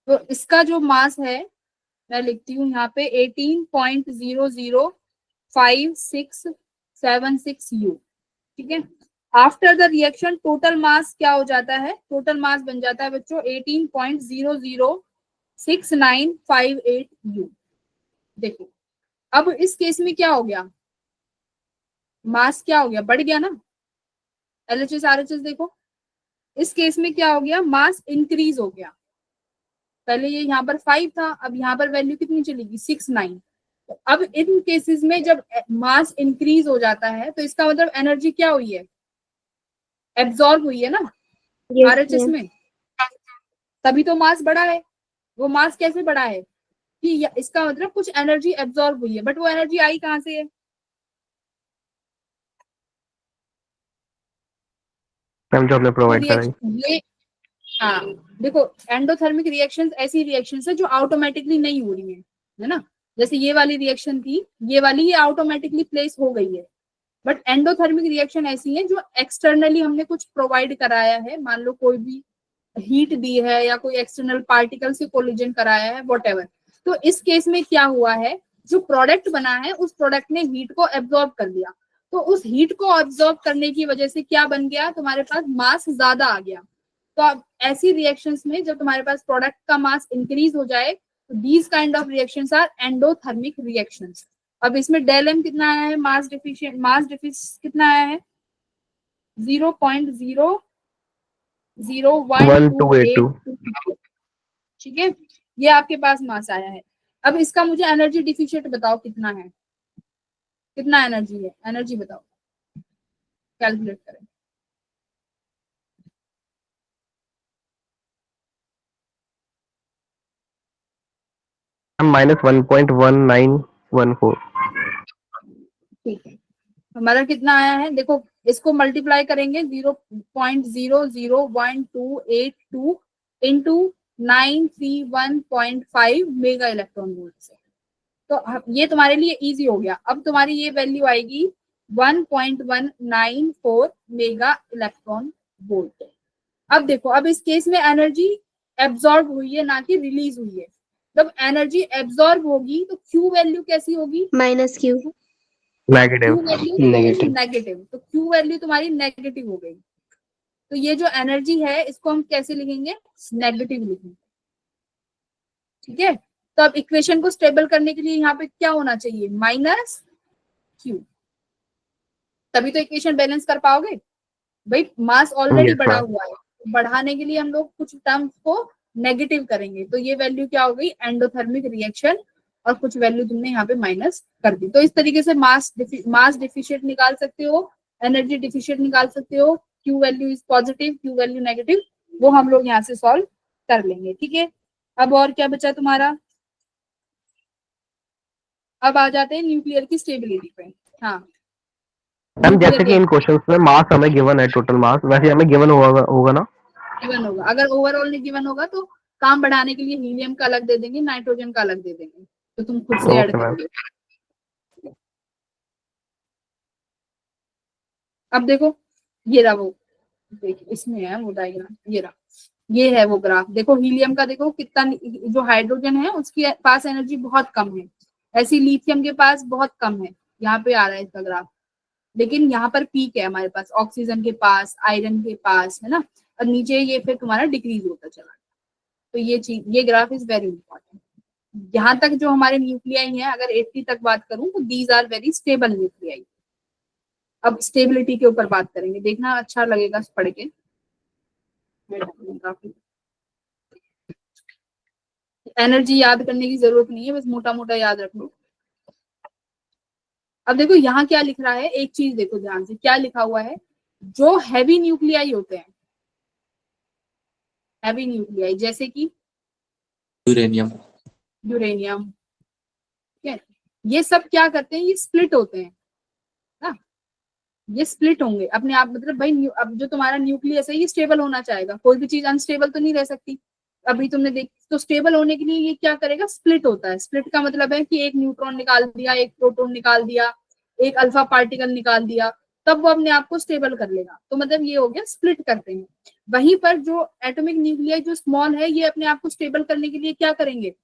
तो इसका जो मास है मैं लिखती हूँ यहाँ पे 18.0056676 U। ठीक है, after the reaction total mass क्या हो जाता है, टोटल मास बन जाता है बच्चों 18.006958 U। देखो अब इस केस में क्या हो गया, मास क्या हो गया, बढ़ गया ना। LHS RHS देखो, इस केस में क्या हो गया, मास इंक्रीज हो गया। पहले ये यहाँ पर 5 था, अब यहाँ पर वैल्यू कितनी चलेगी 69। तो अब इन केसेस में जब मास इंक्रीज हो जाता है तो इसका मतलब एनर्जी क्या हुई है, एब्जॉर्ब हुई है ना RHS में, तभी तो मास बढ़ा है। वो मास कैसे बढ़ा है कि इसका मतलब कुछ एनर्जी एब्जॉर्ब हुई है, बट वो एनर्जी आई कहाँ से है, मैम जो आपने तो प्रोवाइड कराई। ये हाँ देखो, एंडोथर्मिक रिएक्शंस ऐसी रिएक्शंस है जो ऑटोमेटिकली नहीं हो रही है ना। जैसे ये वाली रिएक्शन थी, ये वाली ये ऑटोमेटिकली प्लेस हो गई है। बट एंडोथर्मिक रिएक्शन ऐसी है जो एक्सटर्नली हमने कुछ प्रोवाइड कराया है, मान लो कोई भी हीट दी है या कोई एक्सटर्नल पार्टिकल से कोलिजन कराया है, व्हाटएवर। तो इस केस में क्या हुआ है, जो प्रोडक्ट बना है उस प्रोडक्ट ने हीट को एब्जॉर्ब कर लिया। तो उस हीट को एब्जॉर्ब करने की वजह से क्या बन गया, तुम्हारे पास मास ज्यादा आ गया। तो अब ऐसी रिएक्शंस में जब तुम्हारे पास प्रोडक्ट का मास इंक्रीज हो जाए तो these kind of reactions are endothermic reactions. अब इसमें डेल एम कितना आया है, मास डिफिशिएंट कितना आया है 0.00128। 1282। ठीक है, ये आपके पास मास आया है। अब इसका मुझे एनर्जी डिफिशिएंट बताओ कितना है, कितना एनर्जी है, एनर्जी बताओ, कैलकुलेट करें। माइनस 1.1914। ठीक है, हमारा कितना आया है, देखो इसको मल्टीप्लाई करेंगे 0.00128 इंटू 931.5 मेगा इलेक्ट्रॉन वोल्ट से। तो ये तुम्हारे लिए इजी हो गया। अब तुम्हारी ये वैल्यू आएगी 1.194 मेगा इलेक्ट्रॉन वोल्ट। अब देखो, अब इस केस में एनर्जी एब्जॉर्ब हुई है ना कि रिलीज हुई है। जब एनर्जी एब्जॉर्ब होगी तो क्यू वैल्यू कैसी होगी, minus Q. Negative. Q value negative. तो क्यू वैल्यू तुम्हारी नेगेटिव हो गई। तो ये जो एनर्जी है इसको हम कैसे लिखेंगे, नेगेटिव लिखेंगे। ठीक है, तो अब इक्वेशन को स्टेबल करने के लिए यहाँ पे क्या होना चाहिए, माइनस क्यू, तभी तो इक्वेशन बैलेंस कर पाओगे। भाई मास ऑलरेडी Yes, बढ़ा ma'am. हुआ है, बढ़ाने के लिए हम लोग कुछ टर्म्स को नेगेटिव करेंगे। तो ये वैल्यू क्या हो गई, एंडोथर्मिक रिएक्शन, और कुछ वैल्यू तुमने यहाँ पे माइनस कर दी। तो इस तरीके से मास डिफिशिएंट निकाल सकते हो, एनर्जी डिफिशिएंट निकाल सकते हो, Q value is positive, Q value negative, वो हम लोग यहाँ से सॉल्व कर लेंगे। ठीक है, अब और क्या बचा तुम्हारा, अब आ जाते हैं न्यूक्लियर की स्टेबिलिटी पे। हाँ मैम जैसे कि इन क्वेश्चंस में मास हमें गिवन है, टोटल मास वैसे हमें गिवन होगा ना। गिवन होगा, अगर ओवरऑल नहीं गिवन होगा तो काम बढ़ाने के लिए हीलियम का अलग दे देंगे, नाइट्रोजन का अलग दे देंगे, तो तुम खुद से ऐड ओके मैम। करोगे। अब देखो ये रहा वो, देखिए इसमें है वो डायग्राम, ये रहा, ये है वो ग्राफ। देखो हीलियम का देखो कितना, जो हाइड्रोजन है उसके पास एनर्जी बहुत कम है, ऐसी लिथियम के पास बहुत कम है, यहाँ पे आ रहा है इसका ग्राफ। लेकिन यहाँ पर पीक है हमारे पास ऑक्सीजन के पास, आयरन के पास, है ना, और नीचे ये फिर तुम्हारा डिक्रीज होता चला। तो ये चीज, ये ग्राफ इज वेरी इंपॉर्टेंट। यहाँ तक जो हमारे न्यूक्लियाई हैं, अगर 80 तक बात करूं तो these are very stable nuclei. अब स्टेबिलिटी के ऊपर बात करेंगे, देखना अच्छा लगेगा पढ़ के। एनर्जी याद करने की जरूरत नहीं है, बस मोटा मोटा याद रख लो। अब देखो यहाँ क्या लिख रहा है, एक चीज देखो ध्यान से, क्या लिखा हुआ है, जो हैवी न्यूक्लियाई होते हैं, हैवी न्यूक्लियाई जैसे कि यूरेनियम। यूरेनियम, ठीक है, ये सब क्या करते हैं, ये स्प्लिट होते हैं ना, ये स्प्लिट होंगे अपने आप, मतलब भाई अब जो तुम्हारा न्यूक्लियस है ये स्टेबल होना चाहेगा, कोई भी चीज अनस्टेबल तो नहीं रह सकती। अभी तुमने देख, तो स्टेबल होने के लिए ये क्या करेगा, स्प्लिट होता है। स्प्लिट का मतलब है कि एक न्यूट्रॉन निकाल दिया, एक प्रोटॉन निकाल दिया, एक अल्फा पार्टिकल निकाल दिया, तब वो अपने आप को स्टेबल कर लेगा। तो मतलब ये हो गया, स्प्लिट करते हैं। वहीं पर जो एटॉमिक न्यूक्लियाई जो स्मॉल है, ये अपने आप को स्टेबल करने के लिए क्या करेंगे,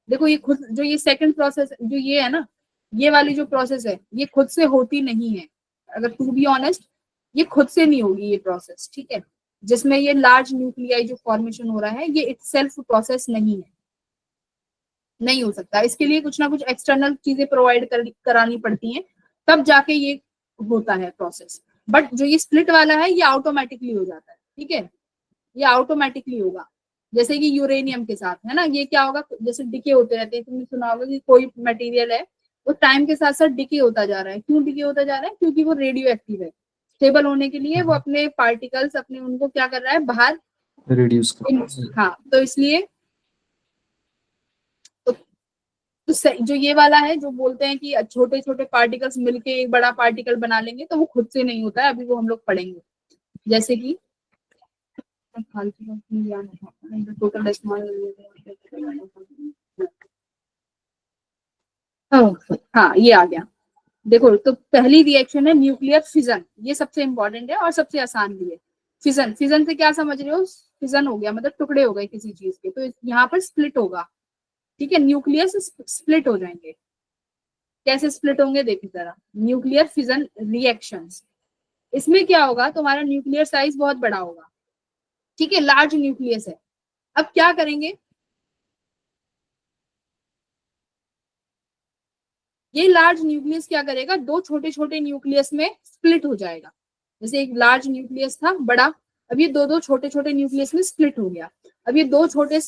देखो ये खुद जो ये सेकंड प्रोसेस जो ये है ना, ये वाली जो प्रोसेस है ये खुद से होती नहीं है, अगर टू बी ऑनेस्ट ये खुद से नहीं होगी ये प्रोसेस, ठीक है, जिसमें ये लार्ज न्यूक्लियाई जो फॉर्मेशन हो रहा है ये इटसेल्फ प्रोसेस नहीं है, नहीं हो सकता। इसके लिए कुछ ना कुछ एक्सटर्नल चीजें प्रोवाइड करानी पड़ती हैं, तब जाके ये होता है प्रोसेस। बट जो ये स्प्लिट वाला है ये ऑटोमेटिकली हो जाता है, ठीक है, ये ऑटोमेटिकली होगा। जैसे कि यूरेनियम के साथ है ना, ये क्या होगा, जैसे डिके होते रहते हैं, तुमने सुना होगा कि कोई मटेरियल है वो टाइम के साथ साथ डिके होता जा रहा है। क्यों डिके होता जा रहा है, क्योंकि वो रेडियो एक्टिव है। स्टेबल होने के लिए वो अपने पार्टिकल्स अपने उनको क्या कर रहा है, बाहर रिड्यूस हाँ, तो इसलिए तो जो ये वाला है जो बोलते हैं कि छोटे छोटे पार्टिकल्स मिलके एक बड़ा पार्टिकल बना लेंगे, तो वो खुद से नहीं होता है, अभी वो हम लोग पढ़ेंगे। जैसे कि टोटल हाँ ये आ गया। देखो तो पहली रिएक्शन है न्यूक्लियर फिजन, ये सबसे इंपॉर्टेंट है और सबसे आसान भी है। फिजन, फिजन से क्या समझ रहे हो, फिजन हो गया मतलब टुकड़े हो गए किसी चीज के, तो यहाँ पर स्प्लिट होगा, ठीक है, न्यूक्लियस स्प्लिट हो जाएंगे। कैसे स्प्लिट होंगे देखिए जरा, न्यूक्लियर फिजन रिएक्शंस, इसमें क्या होगा, तुम्हारा न्यूक्लियर साइज बहुत बड़ा होगा, ठीक है, लार्ज न्यूक्लियस है। अब क्या करेंगे, ये लार्ज न्यूक्लियस क्या करेगा, दो छोटे छोटे न्यूक्लियस में स्प्लिट हो जाएगा। जैसे एक लार्ज न्यूक्लियस था बड़ा, अब ये दो दो छोटे छोटे न्यूक्लियस में स्प्लिट हो गया। अब ये दो छोटे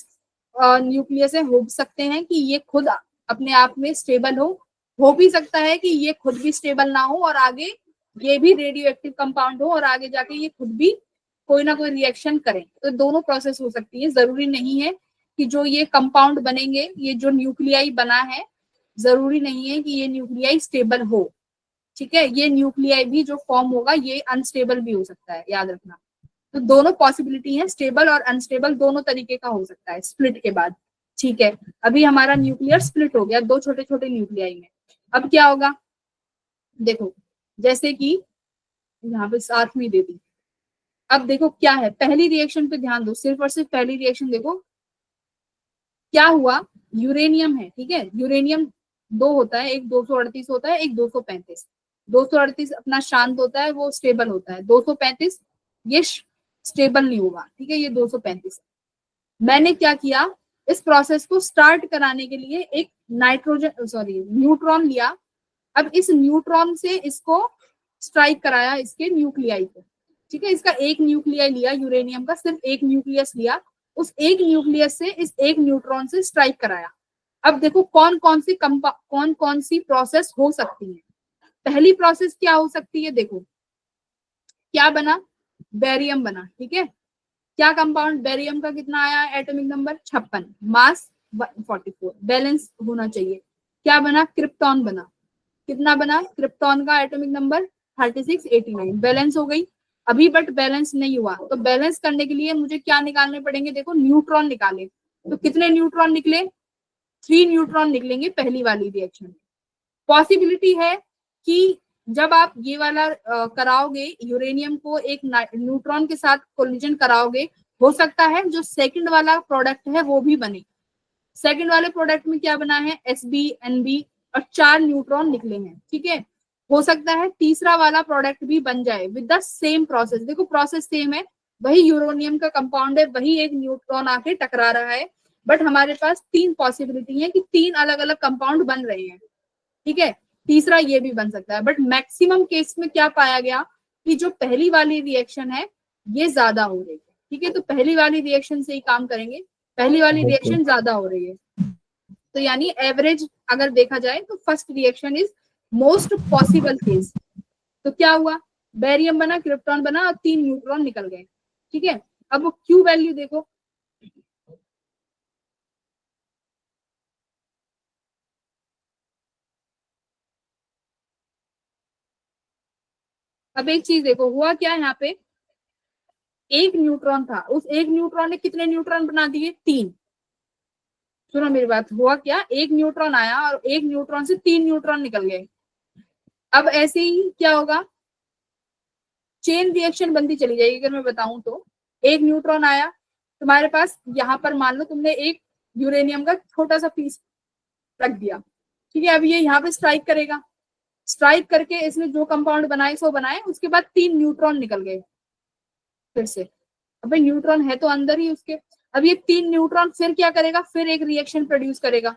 न्यूक्लियस है, हो सकते हैं कि ये खुद अपने आप में स्टेबल हो भी सकता है कि ये खुद भी स्टेबल ना हो और आगे ये भी रेडियो एक्टिव कंपाउंड हो और आगे जाके ये खुद भी कोई ना कोई रिएक्शन करें। तो दोनों प्रोसेस हो सकती है, जरूरी नहीं है कि जो ये कंपाउंड बनेंगे, ये जो न्यूक्लियाई बना है, जरूरी नहीं है कि ये न्यूक्लियाई स्टेबल हो, ठीक है, ये न्यूक्लियाई भी जो फॉर्म होगा ये अनस्टेबल भी हो सकता है, याद रखना। तो दोनों पॉसिबिलिटी है, स्टेबल और अनस्टेबल दोनों तरीके का हो सकता है स्प्लिट के बाद, ठीक है। अभी हमारा न्यूक्लियर स्प्लिट हो गया दो छोटे छोटे न्यूक्लियाई में। अब क्या होगा, देखो जैसे कि यहाँ पे साथ में दे दी। अब देखो क्या है, पहली रिएक्शन पे ध्यान दो, सिर्फ और सिर्फ पहली रिएक्शन देखो क्या हुआ, यूरेनियम है, ठीक है, यूरेनियम दो होता है, एक 238 होता है, एक 235। 238 अपना शांत होता है, वो स्टेबल होता है, 235 ये स्टेबल नहीं होगा, ठीक है, ये 235। मैंने क्या किया, इस प्रोसेस को स्टार्ट कराने के लिए एक न्यूट्रॉन लिया। अब इस न्यूट्रॉन से इसको स्ट्राइक कराया इसके न्यूक्लियाई को, ठीक है, इसका एक न्यूक्लियाई लिया, यूरेनियम का सिर्फ एक न्यूक्लियस लिया, उस एक न्यूक्लियस से इस एक न्यूट्रॉन से स्ट्राइक कराया। अब देखो कौन कौन सी प्रोसेस हो सकती है। पहली प्रोसेस क्या हो सकती है, देखो क्या बना, बेरियम बना, ठीक है, क्या कंपाउंड, बेरियम का कितना आया एटॉमिक नंबर 56, मास 144, बैलेंस होना चाहिए। क्या बना, क्रिप्टॉन बना, कितना बना, क्रिप्टॉन का एटॉमिक नंबर 3689, बैलेंस हो गई। अभी बट बैलेंस नहीं हुआ, तो बैलेंस करने के लिए मुझे क्या निकालने पड़ेंगे, देखो न्यूट्रॉन निकाले, तो कितने न्यूट्रॉन निकले, 3 न्यूट्रॉन निकलेंगे पहली वाली रिएक्शन में। पॉसिबिलिटी है कि जब आप ये वाला कराओगे, यूरेनियम को एक न्यूट्रॉन के साथ कोलिजन कराओगे, हो सकता है जो सेकंड वाला प्रोडक्ट है वो भी बने। सेकंड वाले प्रोडक्ट में क्या बना है, Sb Nb और 4 न्यूट्रॉन निकले हैं, ठीक है, हो सकता है तीसरा वाला प्रोडक्ट भी बन जाए विद द सेम प्रोसेस। देखो प्रोसेस सेम है, वही यूरेनियम का कंपाउंड है, वही एक न्यूट्रॉन आके टकरा रहा है, बट हमारे पास 3 पॉसिबिलिटी है कि 3 अलग अलग कंपाउंड बन रहे हैं, ठीक है, तीसरा ये भी बन सकता है। बट मैक्सिमम केस में क्या पाया गया कि जो पहली वाली रिएक्शन है ये ज्यादा हो रही है, ठीक है, तो पहली वाली रिएक्शन से ही काम करेंगे, पहली वाली रिएक्शन ज्यादा हो रही है। तो यानी एवरेज अगर देखा जाए तो first reaction is most possible case. तो क्या हुआ, बेरियम बना, क्रिप्टॉन बना और 3 न्यूट्रॉन निकल गए। ठीक है, अब क्यू वैल्यू देखो, अब एक चीज देखो हुआ क्या, यहाँ पे एक न्यूट्रॉन था, उस एक न्यूट्रॉन ने कितने न्यूट्रॉन बना दिए, 3। सुनो मेरी बात, हुआ क्या, एक न्यूट्रॉन आया और एक न्यूट्रॉन से 3 न्यूट्रॉन निकल गए। अब ऐसे ही क्या होगा, चेन रिएक्शन बनती चली जाएगी। अगर मैं बताऊं तो एक न्यूट्रॉन आया तुम्हारे पास, यहाँ पर मान लो तुमने एक यूरेनियम का छोटा सा पीस रख दिया, ठीक है, अब ये यहाँ पे स्ट्राइक करेगा, स्ट्राइक करके इसने जो कंपाउंड बनाए सो बनाए, उसके बाद 3 न्यूट्रॉन निकल गए फिर से। अब न्यूट्रॉन है तो अंदर ही उसके, अब ये 3 न्यूट्रॉन फिर क्या करेगा, फिर एक रिएक्शन प्रोड्यूस करेगा,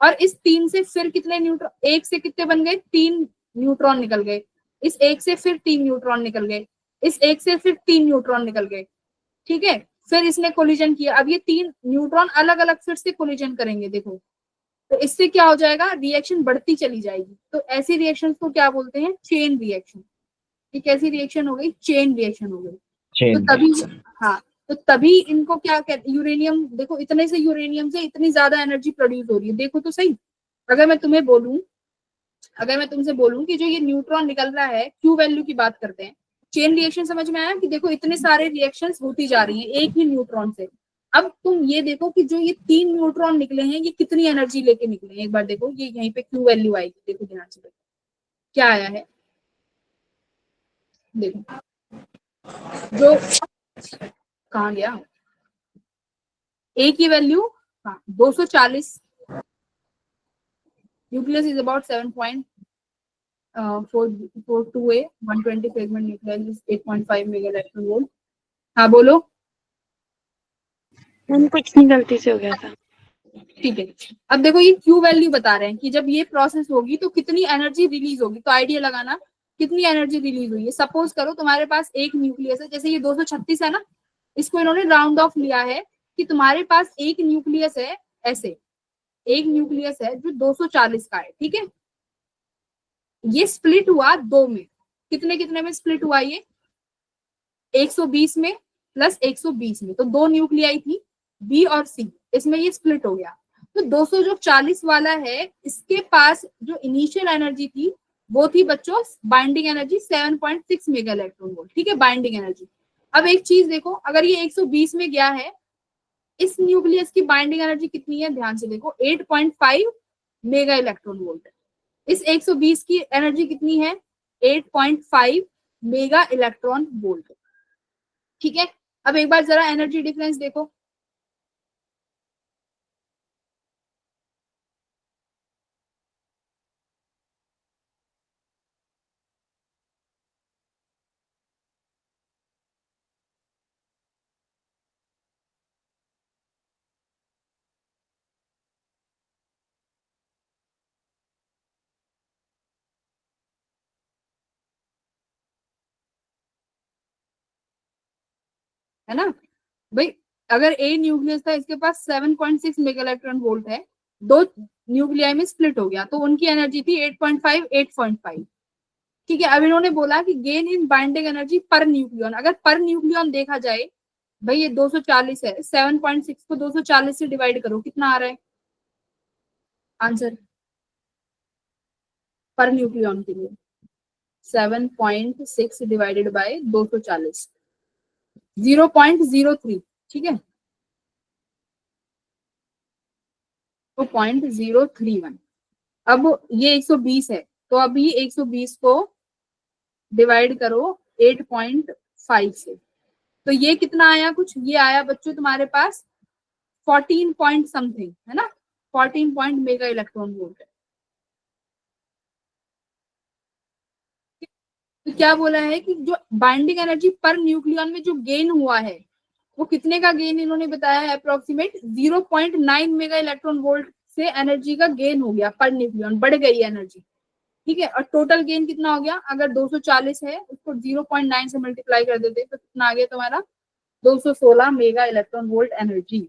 और इस 3 से फिर कितने न्यूट्रॉन, एक से कितने बन गए, 3 न्यूट्रॉन निकल गए, इस एक से फिर 3 न्यूट्रॉन निकल गए, इस एक से फिर 3 न्यूट्रॉन निकल गए। ठीक है, फिर इसने कोलिजन किया, अब ये 3 न्यूट्रॉन अलग अलग फिर से कोलिजन करेंगे। देखो तो इससे क्या हो जाएगा, रिएक्शन बढ़ती चली जाएगी। तो ऐसी रिएक्शन को क्या बोलते हैं, चेन रिएक्शन। ये कैसी रिएक्शन हो गई, चेन रिएक्शन हो गई। तो तभी, हाँ, तो तभी इनको क्या कहते, यूरेनियम देखो, इतने से यूरेनियम से इतनी ज्यादा एनर्जी प्रोड्यूस हो रही है। देखो तो सही, अगर मैं तुम्हें बोलूं, अगर मैं तुमसे बोलूं कि जो ये न्यूट्रॉन निकल रहा है, क्यू वैल्यू की बात करते हैं, चेन रिएक्शन समझ में आया कि देखो इतने सारे रिएक्शंस होती जा रही हैं एक ही न्यूट्रॉन से। अब तुम ये देखो कि जो ये 3 न्यूट्रॉन निकले हैं, ये कितनी एनर्जी लेके निकले हैं। एक बार देखो, ये यहीं पे क्यू वैल्यू आएगी, देखो ध्यान से, क्या आया है, देखो जो कहाँ गया, ए की वैल्यू, हाँ 240, nucleus is about 7.442A, 120 fragment nucleus is 8.5 mega electron volt. हाँ बोलो। मैम कुछ नहीं, गलती से हो गया था। ठीक है, अब देखो ये क्यू वैल्यू बता रहे हैं कि जब ये प्रोसेस होगी तो कितनी एनर्जी रिलीज होगी। तो आइडिया लगाना कितनी एनर्जी रिलीज हुई है। सपोज करो तुम्हारे पास एक न्यूक्लियस है, जैसे ये 236 है ना, इसको इन्होंने राउंड ऑफ लिया है कि तुम्हारे पास एक न्यूक्लियस है, ऐसे एक न्यूक्लियस है जो 240 का है। ठीक है, ये स्प्लिट हुआ 2 में, कितने कितने में स्प्लिट हुआ ये, 120 में प्लस 120 में। तो 2 न्यूक्लियाई थी, बी और सी, इसमें ये स्प्लिट हो गया। तो 240 वाला है, इसके पास जो इनिशियल एनर्जी थी वो थी बच्चों binding energy 7.6 mega electron volt. ठीक है, बाइंडिंग एनर्जी। अब एक चीज देखो, अगर ये 120 में गया है, इस न्यूक्लियस की बाइंडिंग एनर्जी कितनी है, ध्यान से देखो 8.5 मेगा इलेक्ट्रॉन वोल्ट। इस 120 की एनर्जी कितनी है, 8.5 मेगा इलेक्ट्रॉन वोल्ट। ठीक है, अब एक बार जरा एनर्जी डिफरेंस देखो, है ना भाई। अगर ए न्यूक्लियस था, इसके पास 7.6 मेगा इलेक्ट्रॉन वोल्ट है, 2 न्यूक्लियाई में स्प्लिट हो गया, तो उनकी एनर्जी थी 8.5 8.5। ठीक है, अब इन्होंने बोला कि gain in binding energy per nucleon. अगर पर न्यूक्लियन देखा जाए, भाई ये 240 है, 7.6 को 240 से डिवाइड करो, कितना आ रहा है आंसर पर न्यूक्लियन के लिए, 7.6 डिवाइडेड बाय 240, 0.03। ठीक है, 0.031। अब ये 120 है, तो अभी 120 को डिवाइड करो 8.5 से, तो ये कितना आया, कुछ ये आया बच्चों तुम्हारे पास 14 पॉइंट समथिंग, है ना, 14 पॉइंट मेगा इलेक्ट्रॉन वोल्ट है। तो क्या बोला है कि जो बाइंडिंग एनर्जी पर न्यूक्लियन में जो गेन हुआ है, वो कितने का गेन इन्होंने बताया है, अप्रोक्सीमेट 0.9 मेगा इलेक्ट्रॉन वोल्ट से एनर्जी का गेन हो गया पर न्यूक्लियन, बढ़ गई एनर्जी। ठीक है, और टोटल गेन कितना हो गया, अगर 240 है उसको 0.9 से मल्टीप्लाई कर देते तो कितना आ गया तुम्हारा, 216 मेगा इलेक्ट्रॉन वोल्ट एनर्जी।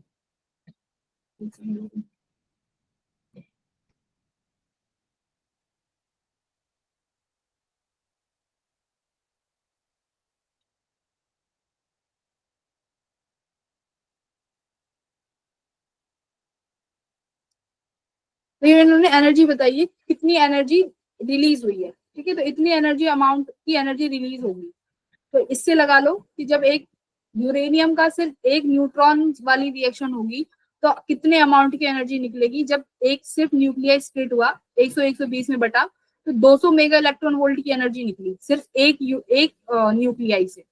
तो ये इन्होंने एनर्जी बताई है कितनी एनर्जी रिलीज हुई है, ठीक है। तो इतनी एनर्जी अमाउंट की एनर्जी रिलीज होगी। तो इससे लगा लो कि जब एक यूरेनियम का सिर्फ एक न्यूट्रॉन वाली रिएक्शन होगी तो कितने अमाउंट की एनर्जी निकलेगी। जब एक सिर्फ न्यूक्लियर स्प्लिट हुआ 100-120 में बटा तो 200 मेगा इलेक्ट्रॉन वोल्ट की एनर्जी निकली सिर्फ एक न्यूक्लियाई से,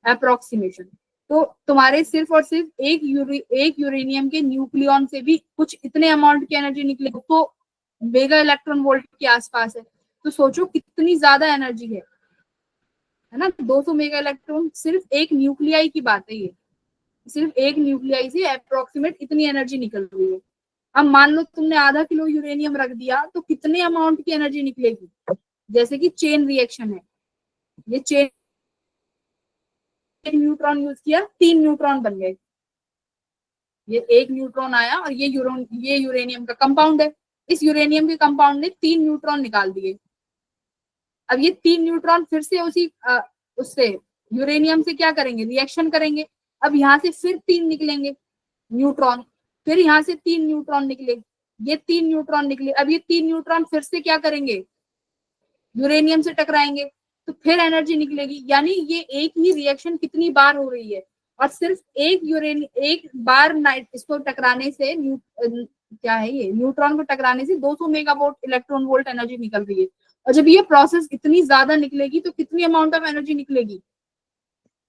अप्रोक्सीमेशन। तो तुम्हारे सिर्फ और सिर्फ एक यूरेनियम के न्यूक्लियॉन से भी कुछ इतने अमाउंट की एनर्जी निकली, तो मेगा इलेक्ट्रॉन वोल्ट के आसपास है। तो सोचो कितनी ज्यादा एनर्जी है ना। 200 मेगा इलेक्ट्रॉन सिर्फ एक न्यूक्लियाई की बात है, ये सिर्फ एक न्यूक्लियाई से अप्रोक्सीमेट इतनी एनर्जी निकल रही है। अब मान लो तुमने आधा किलो यूरेनियम रख दिया तो कितने अमाउंट की एनर्जी निकलेगी। जैसे कि चेन रिएक्शन है, ये चेन एक न्यूट्रॉन यूज किया 3 न्यूट्रॉन बन गए। ये एक न्यूट्रॉन आया और ये यूरेनियम का कंपाउंड है। इस यूरेनियम के कंपाउंड ने 3 न्यूट्रॉन निकाल दिए। अब ये 3 न्यूट्रॉन फिर से उससे यूरेनियम से क्या करेंगे, रिएक्शन करेंगे। अब यहाँ से फिर 3 निकलेंगे न्यूट्रॉन, फिर यहाँ से 3 न्यूट्रॉन निकले, ये 3 न्यूट्रॉन निकले। अब ये 3 न्यूट्रॉन फिर से क्या करेंगे, यूरेनियम से टकराएंगे तो फिर एनर्जी निकलेगी। यानी ये एक ही रिएक्शन कितनी बार हो रही है और सिर्फ एक बार इसको टकराने से क्या है ये न्यूट्रॉन को टकराने से 200 मेगावोल्ट इलेक्ट्रॉन वोल्ट एनर्जी निकल रही है। और जब ये प्रोसेस इतनी ज्यादा निकलेगी तो कितनी अमाउंट ऑफ एनर्जी निकलेगी,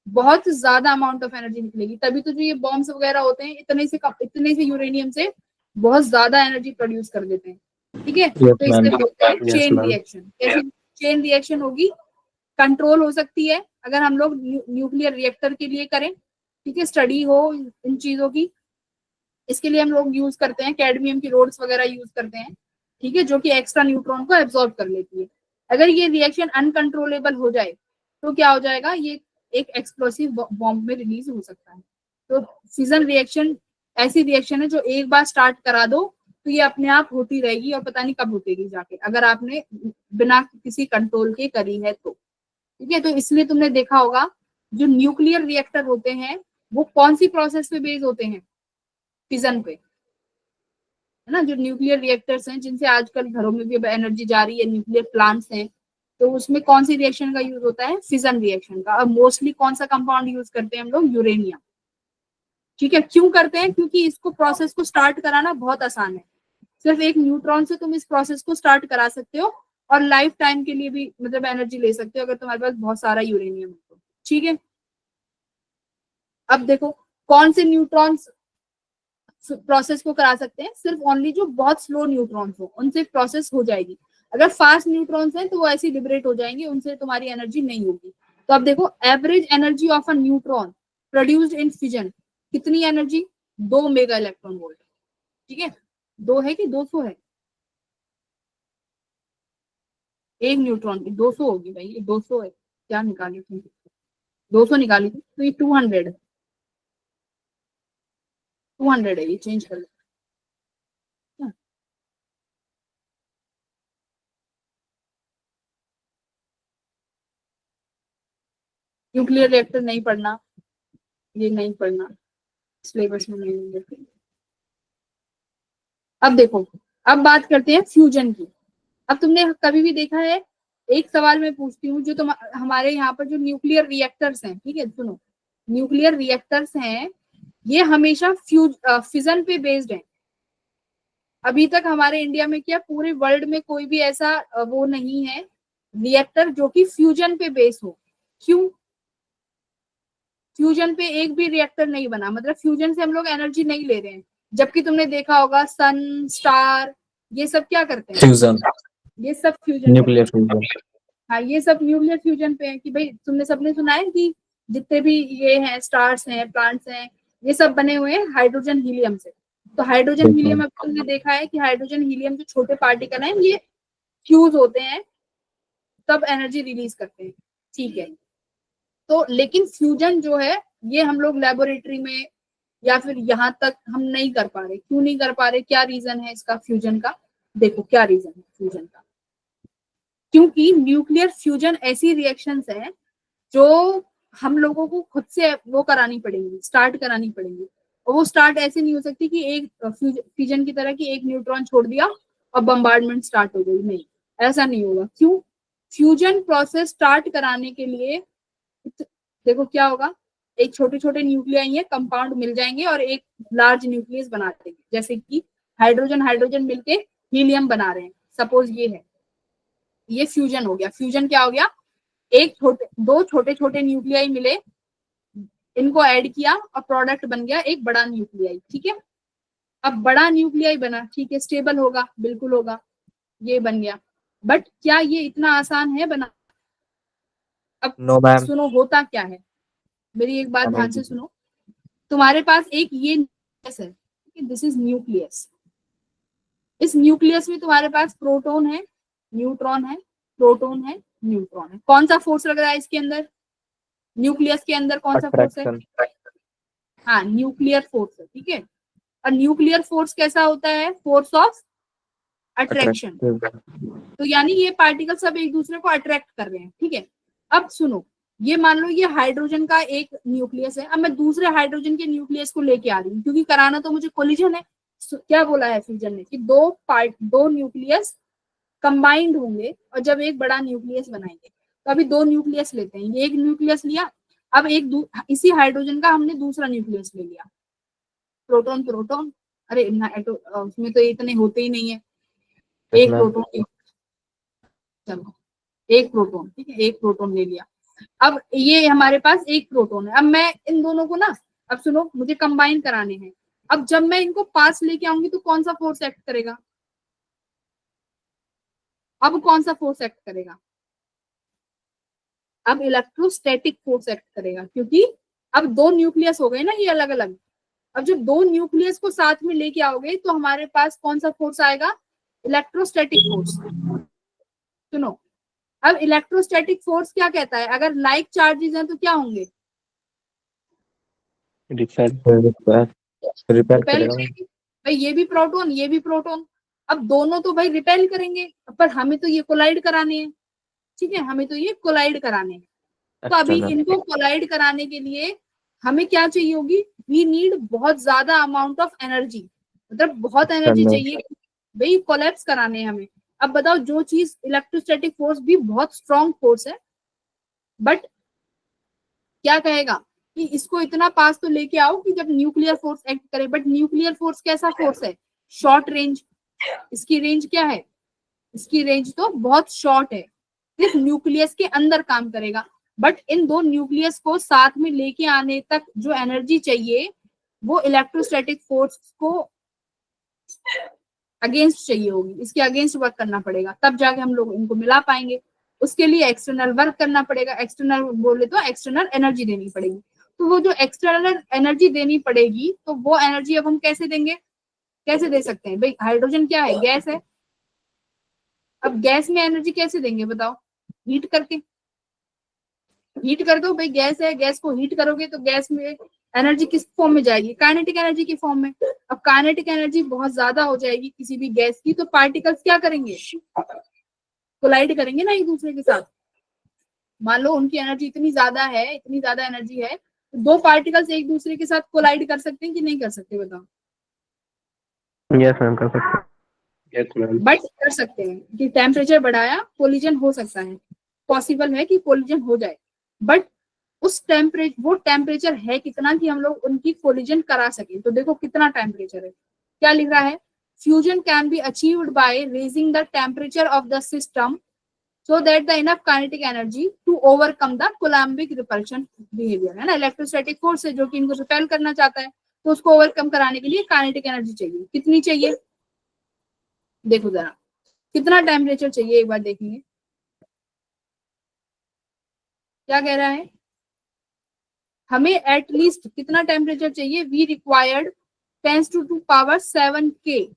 बहुत ज्यादा अमाउंट ऑफ एनर्जी निकलेगी। तभी तो जो ये बॉम्ब्स वगैरह होते हैं इतने से यूरेनियम से बहुत ज्यादा एनर्जी प्रोड्यूस कर देते हैं, ठीक है। तो इससे बोलते हैं चेन रिएक्शन। कैसे चेन रिएक्शन होगी, कंट्रोल हो सकती है अगर हम लोग न्यूक्लियर रिएक्टर के लिए करें, ठीक है, स्टडी हो इन चीजों की। इसके लिए हम लोग यूज करते हैं कैडमियम की रोड्स वगैरह यूज करते हैं, ठीक है, जो कि एक्स्ट्रा न्यूट्रॉन को एब्जॉर्ब कर लेती है। अगर ये रिएक्शन अनकंट्रोलेबल हो जाए तो क्या हो जाएगा, ये एक एक्सप्लोसिव बॉम्ब में रिलीज हो सकता है। तो फिजन रिएक्शन ऐसी रिएक्शन है जो एक बार स्टार्ट करा दो तो ये अपने आप होती रहेगी और पता नहीं कब रुकेगी जाके, अगर आपने बिना किसी कंट्रोल के करी है तो, ठीक है। तो इसलिए तुमने देखा होगा जो न्यूक्लियर रिएक्टर होते हैं वो कौन सी प्रोसेस पे बेस्ड होते हैं, फिजन पे, है ना। जो न्यूक्लियर रिएक्टर्स हैं जिनसे आजकल घरों में भी एनर्जी जा रही है, न्यूक्लियर प्लांट्स हैं, तो उसमें कौन सी रिएक्शन का यूज होता है, फिजन रिएक्शन का। और मोस्टली कौन सा कंपाउंड यूज करते हैं हम लोग, यूरेनियम, ठीक है। क्यों करते हैं, क्योंकि इसको प्रोसेस को स्टार्ट कराना बहुत आसान है। सिर्फ एक न्यूट्रॉन से तुम इस प्रोसेस को स्टार्ट करा सकते हो और लाइफ टाइम के लिए भी मतलब एनर्जी ले सकते हो अगर तुम्हारे पास बहुत सारा यूरेनियम है तो, ठीक है। अब देखो कौन से न्यूट्रॉन्स प्रोसेस को करा सकते हैं, सिर्फ ओनली जो बहुत स्लो न्यूट्रॉन्स हो उनसे प्रोसेस हो जाएगी। अगर फास्ट न्यूट्रॉन्स हैं तो वो ऐसे लिबरेट हो जाएंगे, उनसे तुम्हारी एनर्जी नहीं होगी। तो अब देखो average energy of a neutron produced in fission कितनी एनर्जी, 2 मेगा इलेक्ट्रॉन वोल्ट, ठीक है। 2 है कि 200 है, एक न्यूट्रॉन की 200 होगी भाई, ये 200 है। क्या निकाली थी, 200 निकाली थी, तो ये 200 है, 200 है, ये चेंज कर लो। न्यूक्लियर रिएक्टर नहीं पढ़ना, ये नहीं पढ़ना, सिलेबस में नहीं होंगे। अब देखो, अब बात करते हैं फ्यूजन की। अब तुमने कभी भी देखा है, एक सवाल मैं पूछती हूँ, जो तुम हमारे यहाँ पर जो न्यूक्लियर रिएक्टर्स हैं, ठीक है, सुनो, न्यूक्लियर रिएक्टर्स हैं ये हमेशा फिजन पे बेस्ड है। अभी तक हमारे इंडिया में क्या पूरे वर्ल्ड में कोई भी ऐसा वो नहीं है रिएक्टर जो कि फ्यूजन पे बेस्ड हो। क्यों, फ्यूजन पे एक भी रिएक्टर नहीं बना, मतलब फ्यूजन से हम लोग एनर्जी नहीं ले रहे हैं। जबकि तुमने देखा होगा सन, स्टार, ये सब क्या करते हैं, फ्यूजन, ये सब फ्यूजन, न्यूक्लियर फ्यूजन। हाँ, ये सब न्यूक्लियर फ्यूजन पे है। कि भाई तुमने सबने सुना है कि जितने भी ये हैं स्टार्स हैं, प्लांट्स हैं, ये सब बने हुए हैं हाइड्रोजन हीलियम से। तो हाइड्रोजन हीलियम, अब तुमने देखा है कि हाइड्रोजन हीलियम जो छोटे पार्टिकल हैं ये फ्यूज होते हैं तब एनर्जी रिलीज करते हैं, ठीक है। तो लेकिन फ्यूजन जो है ये हम लोग लेबोरेटरी में या फिर यहाँ तक हम नहीं कर पा रहे। क्यों नहीं कर पा रहे, क्या रीजन है इसका फ्यूजन का, देखो क्या रीजन है फ्यूजन का। क्योंकि न्यूक्लियर फ्यूजन ऐसी रिएक्शंस हैं जो हम लोगों को खुद से वो करानी पड़ेंगी, स्टार्ट करानी पड़ेंगी। और वो स्टार्ट ऐसे नहीं हो सकती कि एक फ्यूजन की तरह कि एक न्यूट्रॉन छोड़ दिया और बम्बार्डमेंट स्टार्ट हो गई, नहीं, ऐसा नहीं होगा। क्यों? फ्यूजन प्रोसेस स्टार्ट कराने के लिए देखो क्या होगा, एक छोटे छोटे न्यूक्लियाई है, कंपाउंड मिल जाएंगे और एक लार्ज न्यूक्लियस बना देंगे, जैसे कि हाइड्रोजन हाइड्रोजन मिलके हीलियम बना रहे हैं, सपोज ये है, ये फ्यूजन हो गया। फ्यूजन क्या हो गया, दो छोटे छोटे न्यूक्लियाई मिले, इनको ऐड किया और प्रोडक्ट बन गया एक बड़ा न्यूक्लियाई, ठीक है। अब बड़ा न्यूक्लियाई बना, ठीक है, स्टेबल होगा, बिल्कुल होगा, ये बन गया। बट क्या ये इतना आसान है बना? अब नो मैम। सुनो होता क्या है, मेरी एक बात ध्यान से सुनो। तुम्हारे पास एक ये न्यूक्लियस है, दिस इज न्यूक्लियस। इस न्यूक्लियस में तुम्हारे पास प्रोटॉन है, न्यूट्रॉन है, प्रोटॉन है, न्यूट्रॉन है। कौन सा फोर्स लग रहा है इसके अंदर? न्यूक्लियस के अंदर कौन सा फोर्स है? हाँ, न्यूक्लियर फोर्स है, ठीक है। और न्यूक्लियर फोर्स कैसा होता है? Force of attraction. तो यानी ये पार्टिकल सब एक दूसरे को अट्रैक्ट कर रहे हैं, ठीक है। अब सुनो, ये मान लो ये हाइड्रोजन का एक न्यूक्लियस है, अब मैं दूसरे हाइड्रोजन के न्यूक्लियस को लेके आ रही हूँ, क्योंकि कराना तो मुझे कोलिजन है। क्या बोला है फ्यूजन ने कि दो न्यूक्लियस कंबाइंड होंगे और जब एक बड़ा न्यूक्लियस बनाएंगे। तो अभी दो न्यूक्लियस लेते हैं, ये एक न्यूक्लियस लिया, अब इसी हाइड्रोजन का हमने दूसरा न्यूक्लियस ले लिया, प्रोटॉन प्रोटॉन, अरे उसमें तो इतने होते ही नहीं है, एक प्रोटॉन, चलो एक प्रोटॉन, ठीक है, एक प्रोटॉन ले लिया। अब ये हमारे पास एक प्रोटॉन है, अब मैं इन दोनों को ना, अब सुनो, मुझे कंबाइन कराने हैं। अब जब मैं इनको पास लेके आऊंगी तो कौन सा फोर्स एक्ट करेगा? अब कौन सा फोर्स एक्ट करेगा? अब इलेक्ट्रोस्टैटिक फोर्स एक्ट करेगा, क्योंकि अब दो न्यूक्लियस हो गए ना ये अलग अलग। अब जब दो न्यूक्लियस को साथ में लेके आओगे तो हमारे पास कौन सा फोर्स आएगा? Electrostatic force. सुनो, अब इलेक्ट्रोस्टैटिक फोर्स क्या कहता है? अगर लाइक चार्जेस हैं तो क्या होंगे? रिपेल करेंगे। भाई ये भी प्रोटॉन, ये भी प्रोटॉन, अब दोनों तो भाई रिपेल करेंगे, पर हमें तो ये कोलाइड कराने हैं, ठीक है, हमें तो ये कोलाइड कराने हैं। तो अभी इनको कोलाइड कराने के लिए हमें क्या चाहिए होगी? वी नीड बहुत ज्यादा अमाउंट ऑफ एनर्जी, मतलब बहुत एनर्जी चाहिए भाई, कोलैप्स कराने हैं हमें। अब बताओ, जो चीज इलेक्ट्रोस्टैटिक फोर्स भी बहुत स्ट्रॉन्ग फोर्स है, बट क्या कहेगा कि इसको इतना पास तो लेके आओ कि जब न्यूक्लियर फोर्स एक्ट करे। बट न्यूक्लियर फोर्स कैसा फोर्स है? Short range. इसकी रेंज क्या है? इसकी रेंज तो बहुत शॉर्ट है, सिर्फ न्यूक्लियस के अंदर काम करेगा। बट इन दो न्यूक्लियस को साथ में लेके आने तक जो एनर्जी चाहिए वो इलेक्ट्रोस्टैटिक फोर्स को अगेंस्ट चाहिए होगी, इसके अगेंस्ट वर्क करना पड़ेगा, तब जाके हम लोग इनको मिला पाएंगे। उसके लिए एक्सटर्नल वर्क करना पड़ेगा, एक्सटर्नल बोले तो एक्सटर्नल एनर्जी देनी पड़ेगी। तो वो जो एक्सटर्नल एनर्जी देनी पड़ेगी, तो वो एनर्जी अब हम कैसे देंगे? कैसे दे सकते हैं भाई? हाइड्रोजन क्या है? गैस है। अब गैस में एनर्जी कैसे देंगे बताओ? हीट करके। हीट कर दो भाई, गैस है, गैस को हीट करोगे तो गैस में एनर्जी किस फॉर्म में जाएगी? काइनेटिक एनर्जी की फॉर्म में। अब काइनेटिक एनर्जी बहुत ज्यादा हो जाएगी किसी भी गैस की, तो पार्टिकल्स क्या करेंगे? कोलाइड करेंगे ना एक दूसरे के साथ। मान लो उनकी एनर्जी इतनी ज्यादा है, इतनी ज्यादा एनर्जी है, तो दो पार्टिकल्स एक दूसरे के साथ कोलाइड कर सकते हैं कि नहीं कर सकते बताओ? यस मैम, कर सकते हैं। बट कर सकते हैं कि टेम्परेचर बढ़ाया, कोलिजन हो सकता है, पॉसिबल है कि कोलिजन हो जाए। बट उस टेम्परेचर है कितना कि हम लोग उनकी कोलिजन करा सके? तो देखो कितना टेम्परेचर है, क्या लिख रहा है? Fusion can be achieved by raising the temperature of the system so that the enough kinetic energy to overcome the Coulombic repulsion behavior, है ना, इलेक्ट्रोस्टैटिक फोर्स है जो कि इनको रिपेल करना चाहता है, तो उसको ओवरकम कराने के लिए काइनेटिक एनर्जी चाहिए। कितनी चाहिए? देखो जरा कितना टेम्परेचर चाहिए, एक बार देखेंगे क्या कह रहा है। हमें एटलीस्ट कितना टेम्परेचर चाहिए? वी रिक्वायर्ड 10⁻⁷K,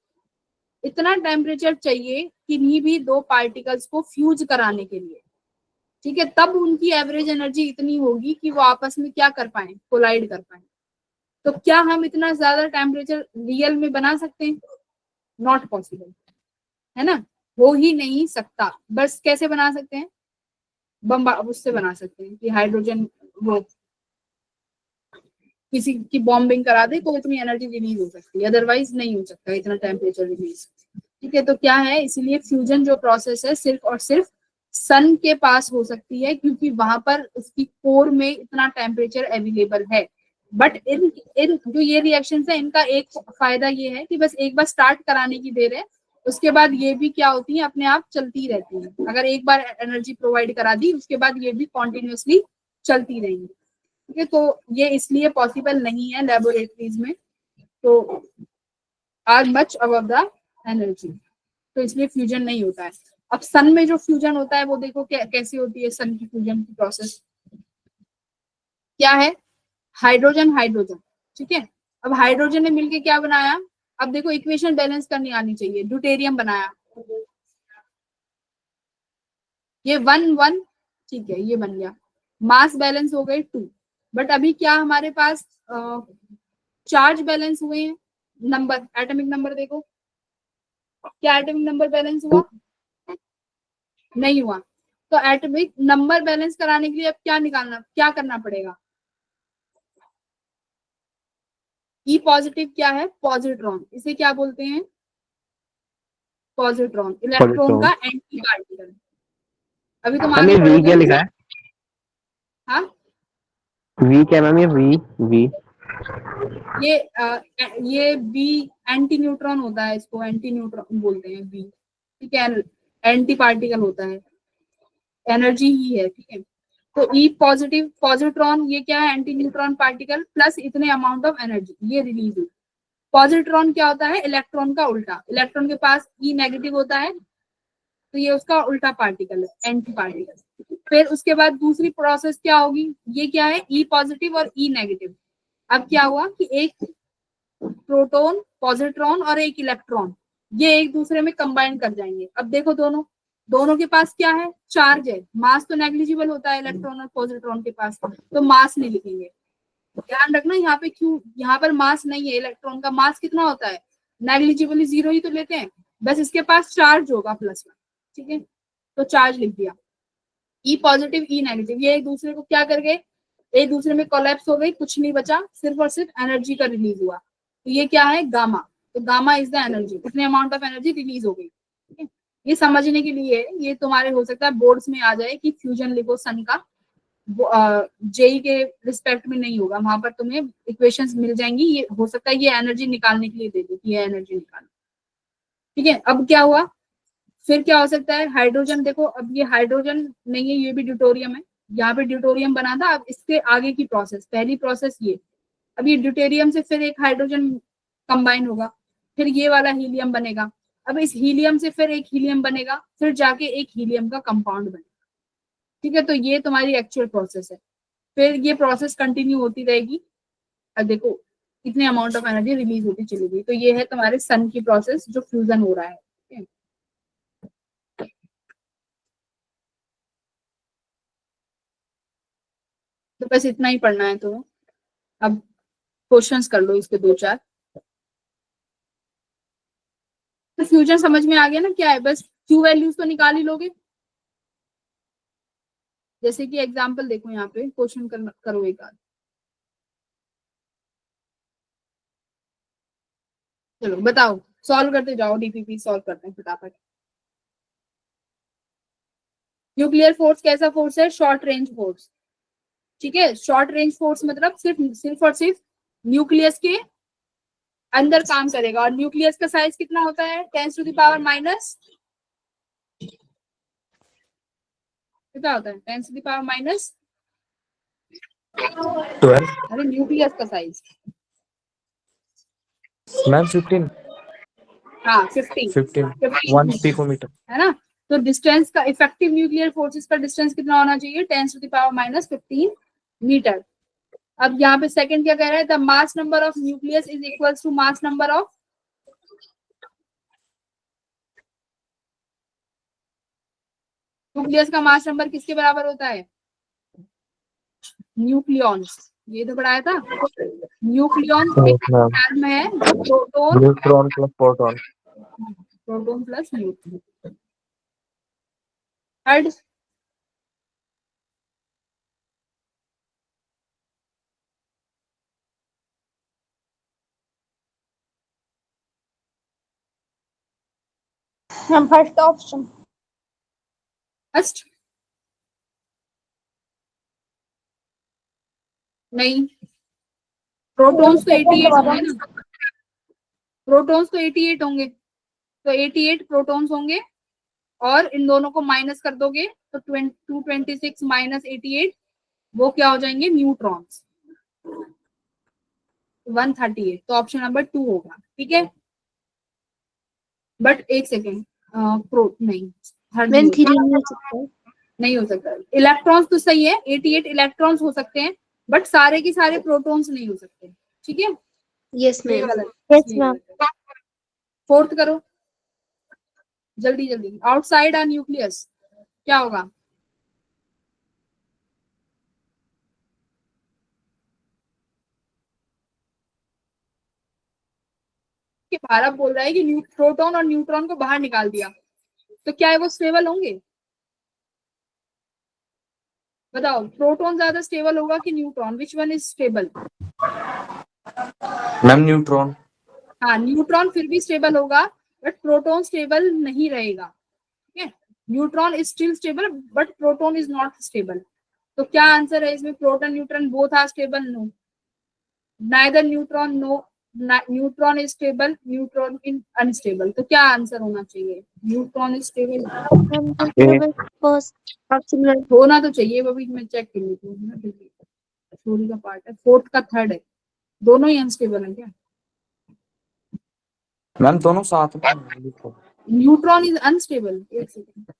इतना टेम्परेचर चाहिए किन्हीं भी दो पार्टिकल्स को फ्यूज कराने के लिए, ठीक है। तब उनकी एवरेज एनर्जी इतनी होगी कि वो आपस में क्या कर पाए? कोलाइड कर पाए। तो क्या हम इतना ज्यादा टेम्परेचर रियल में बना सकते हैं? नॉट पॉसिबल, है ना, हो ही नहीं सकता। बस कैसे बना सकते हैं? बम उससे बना सकते हैं कि हाइड्रोजन वो किसी की बॉम्बिंग करा दे तो इतनी एनर्जी रिलीज हो सकती है, अदरवाइज नहीं हो सकता इतना टेम्परेचर रिलीज। ठीक है, तो क्या है, इसीलिए फ्यूजन जो प्रोसेस है सिर्फ और सिर्फ सन के पास हो सकती है, क्योंकि वहां पर उसकी कोर में इतना टेम्परेचर अवेलेबल है। बट इन इन जो ये रिएक्शन है, इनका एक फायदा ये है कि बस एक बार स्टार्ट कराने की देर है, उसके बाद ये भी क्या होती है, अपने आप चलती रहती है। अगर एक बार एनर्जी प्रोवाइड करा दी, उसके बाद ये भी कॉन्टिन्यूसली चलती रहेंगी। ठीक है, तो ये इसलिए पॉसिबल नहीं है लेबोरेटरीज में, तो are much above the energy, तो इसलिए फ्यूजन नहीं होता है। अब सन में जो फ्यूजन होता है वो देखो कैसे होती है सन की फ्यूजन की प्रोसेस। क्या है, हाइड्रोजन हाइड्रोजन। ठीक है, अब हाइड्रोजन ने मिलके क्या बनाया, अब देखो इक्वेशन बैलेंस करनी आनी चाहिए, ड्यूटेरियम बनाया, ये 1 1। ठीक है, ये बन गया, मास बैलेंस हो गए 2। बट अभी क्या हमारे पास चार्ज बैलेंस हुए हैं, नंबर एटॉमिक नंबर देखो, क्या एटॉमिक नंबर बैलेंस हुआ, नहीं हुआ। तो एटॉमिक नंबर बैलेंस कराने के लिए अब क्या निकालना, क्या करना पड़ेगा, ई पॉजिटिव क्या है, पॉजिट्रॉन, इसे क्या बोलते हैं, पॉजिट्रॉन, इलेक्ट्रॉन का एंटी पार्टिकल। अभी तुम मैम आगे ये वी क्या पढ़ोगे। लिखा है? हाँ, वी क्या मैम, ये वी वी ये बी एंटी न्यूट्रॉन होता है, इसको एंटी न्यूट्रॉन बोलते हैं बी। ठीक है, एंटी पार्टिकल होता है, एनर्जी ही है। ठीक है, तो ई पॉजिटिव पॉजिट्रॉन ये क्या है, एंटी न्यूट्रॉन पार्टिकल प्लस इतने अमाउंट ऑफ एनर्जी ये रिलीज हुई। पॉजिट्रॉन क्या होता है, इलेक्ट्रॉन का उल्टा, इलेक्ट्रॉन के पास ई नेगेटिव होता है, तो ये उसका उल्टा पार्टिकल है, एंटी पार्टिकल। फिर उसके बाद दूसरी प्रोसेस क्या होगी, ये क्या है, ई पॉजिटिव और ई नेगेटिव। अब क्या हुआ कि एक प्रोटॉन पॉजिट्रॉन और एक इलेक्ट्रॉन ये एक दूसरे में कंबाइन कर जाएंगे। अब देखो दोनों दोनों के पास क्या है, चार्ज है, मास तो नेग्लिजिबल होता है इलेक्ट्रॉन और पॉजिट्रॉन के पास, तो मास नहीं लिखेंगे। ध्यान रखना यहाँ पे क्यों, यहाँ पर मास नहीं है, इलेक्ट्रॉन का मास कितना होता है, नेग्लिजिबली 0 ही तो लेते हैं, बस इसके पास चार्ज होगा +1। ठीक है, तो चार्ज लिख दिया, ई पॉजिटिव ई नेगेटिव, ये एक दूसरे को क्या कर गए, एक दूसरे में कोलैप्स हो गई, कुछ नहीं बचा, सिर्फ और सिर्फ एनर्जी का रिलीज हुआ। तो ये क्या है, गामा, तो गामा इज द एनर्जी, इतने अमाउंट ऑफ एनर्जी रिलीज हो गई। ठीक है, ये समझने के लिए, ये तुम्हारे हो सकता है बोर्ड्स में आ जाए कि फ्यूजन लिखो सन का, जेई के रिस्पेक्ट में नहीं होगा, वहां पर तुम्हें इक्वेशंस मिल जाएंगी, ये हो सकता है ये एनर्जी निकालने के लिए दे दे कि ये एनर्जी निकालना। ठीक है, अब क्या हुआ, फिर क्या हो सकता है, हाइड्रोजन देखो, अब ये हाइड्रोजन नहीं है, ये भी ड्यूटोरियम है, यहाँ पे ड्यूटोरियम बना था। अब इसके आगे की प्रोसेस, पहली प्रोसेस ये, अब ये ड्यूटेरियम से फिर एक हाइड्रोजन कंबाइन होगा, फिर ये वाला हीलियम बनेगा, अब इस हीलियम से फिर एक हीलियम बनेगा, फिर जाके एक हीलियम का कंपाउंड बनेगा। ठीक है, तो ये तुम्हारी एक्चुअल प्रोसेस है, फिर ये प्रोसेस कंटिन्यू होती रहेगी। अब देखो कितने अमाउंट ऑफ एनर्जी रिलीज होती चली गई, तो ये है तुम्हारे सन की प्रोसेस जो फ्यूजन हो रहा है। ठीक है? तो बस इतना ही पढ़ना है तुम्हें, अब क्वेश्चंस कर लो इसके 2 4। तो फ्यूजन समझ में आ गया ना क्या है, बस क्यू वैल्यूज तो निकाल ही लोगे। जैसे कि एग्जांपल देखो, यहाँ पे क्वेश्चन करो एक आध, चलो बताओ, सॉल्व करते जाओ, डीपीपी सॉल्व करते हैं फटाफट। न्यूक्लियर फोर्स कैसा फोर्स है, शॉर्ट रेंज फोर्स। ठीक है, शॉर्ट रेंज फोर्स मतलब सिर्फ और सिर्फ न्यूक्लियस के अंदर काम करेगा, और न्यूक्लियस का साइज कितना होता है, 10⁻⁻, कितना होता है, 10⁻⁻, 12 अरे न्यूक्लियस का साइज, मैम 15 हाँ 15 1 पिकोमीटर है ना। तो डिस्टेंस का, इफेक्टिव न्यूक्लियर फोर्सेस का डिस्टेंस कितना होना चाहिए, 10⁻⁻15 मीटर। अब यहाँ पे सेकंड क्या कह रहा है, the mass number of nucleus is equal to mass number of, nucleus का मास नंबर किसके बराबर होता है, न्यूक्लियॉन्स, ये तो पढ़ाया था। न्यूक्लियॉन एक मैम टर्म है जो proton neutron plus proton plus nucleon. Third, ma'am first option. First नहीं, प्रोटॉन्स तो 88 होंगे ना, प्रोटॉन्स तो 88 होंगे, तो 88 प्रोटॉन्स होंगे और इन दोनों को माइनस कर दोगे तो 226 माइनस 88 वो क्या हो जाएंगे, न्यूट्रॉन्स, 138। तो ऑप्शन नंबर 2 होगा, ठीक है। बट एक सेकेंड, प्रो नहीं, थर्ड मैम नहीं थ्री होता, नहीं हो सकता। नहीं हो सकता। इलेक्ट्रॉन्स तो सही है, 88 इलेक्ट्रॉन्स हो सकते हैं, बट सारे के सारे प्रोटॉन्स नहीं हो सकते, ठीक है। यस ये मैम। गलत, यस ये मैम। गलत है। फोर्थ करो जल्दी जल्दी। आउटसाइड आ न्यूक्लियस क्या होगा, कि भारत बोल रहा है कि प्रोटॉन और न्यूट्रॉन को बाहर निकाल दिया, तो क्या है वो स्टेबल होंगे, बताओ। प्रोटॉन ज्यादा स्टेबल होगा कि neutron, which one is stable. Ma'am neutron. हाँ, न्यूट्रॉन फिर भी स्टेबल होगा, बट प्रोटॉन स्टेबल नहीं रहेगा, ठीक है। Neutron is still stable but proton is not stable. तो क्या आंसर है इसमें, proton neutron both are stable, no, neither neutron, no, neutron is stable, neutron in unstable. तो क्या आंसर होना चाहिए, neutron is stable ma'am first option. होना तो चाहिए, वो भी मैं चेक कर लेती हूँ, थ्योरी का पार्ट है। फोर्थ का थर्ड है, दोनों ही अनस्टेबल है क्या, मैम दोनों साथ में लिखो। न्यूट्रॉन इज अनस्टेबल, एक सेकंड,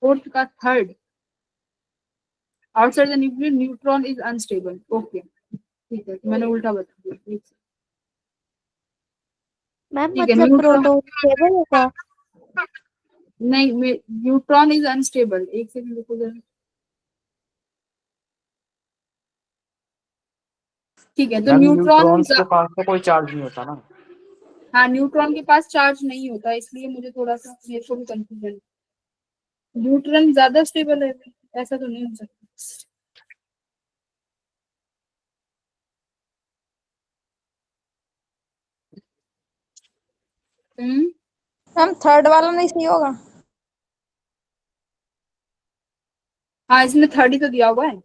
फोर्थ का third, outside the nucleus neutron is unstable, okay ठीक है, तो मैंने उल्टा बता दिया, ठीक है। मैम ठीक है, मतलब न्यूट्रॉन प्रोटॉन स्टेबल होगा। नहीं, न्यूट्रॉन इज अनस्टेबल, एक सेकंड रुको जरा, ठीक है। तो मैम न्यूट्रॉन, न्यूट्रॉन्स के पास तो कोई चार्ज नहीं होता ना। हाँ न्यूट्रॉन के पास चार्ज नहीं होता, इसलिए मुझे थोड़ा सा, मेरे को भी कंफ्यूजन, न्यूट्रॉन ज्यादा स्टेबल है, ऐसा तो नहीं हो सकता। मैम थर्ड वाला नहीं सही होगा। हाँ, इसमें 30 तो दिया हुआ है,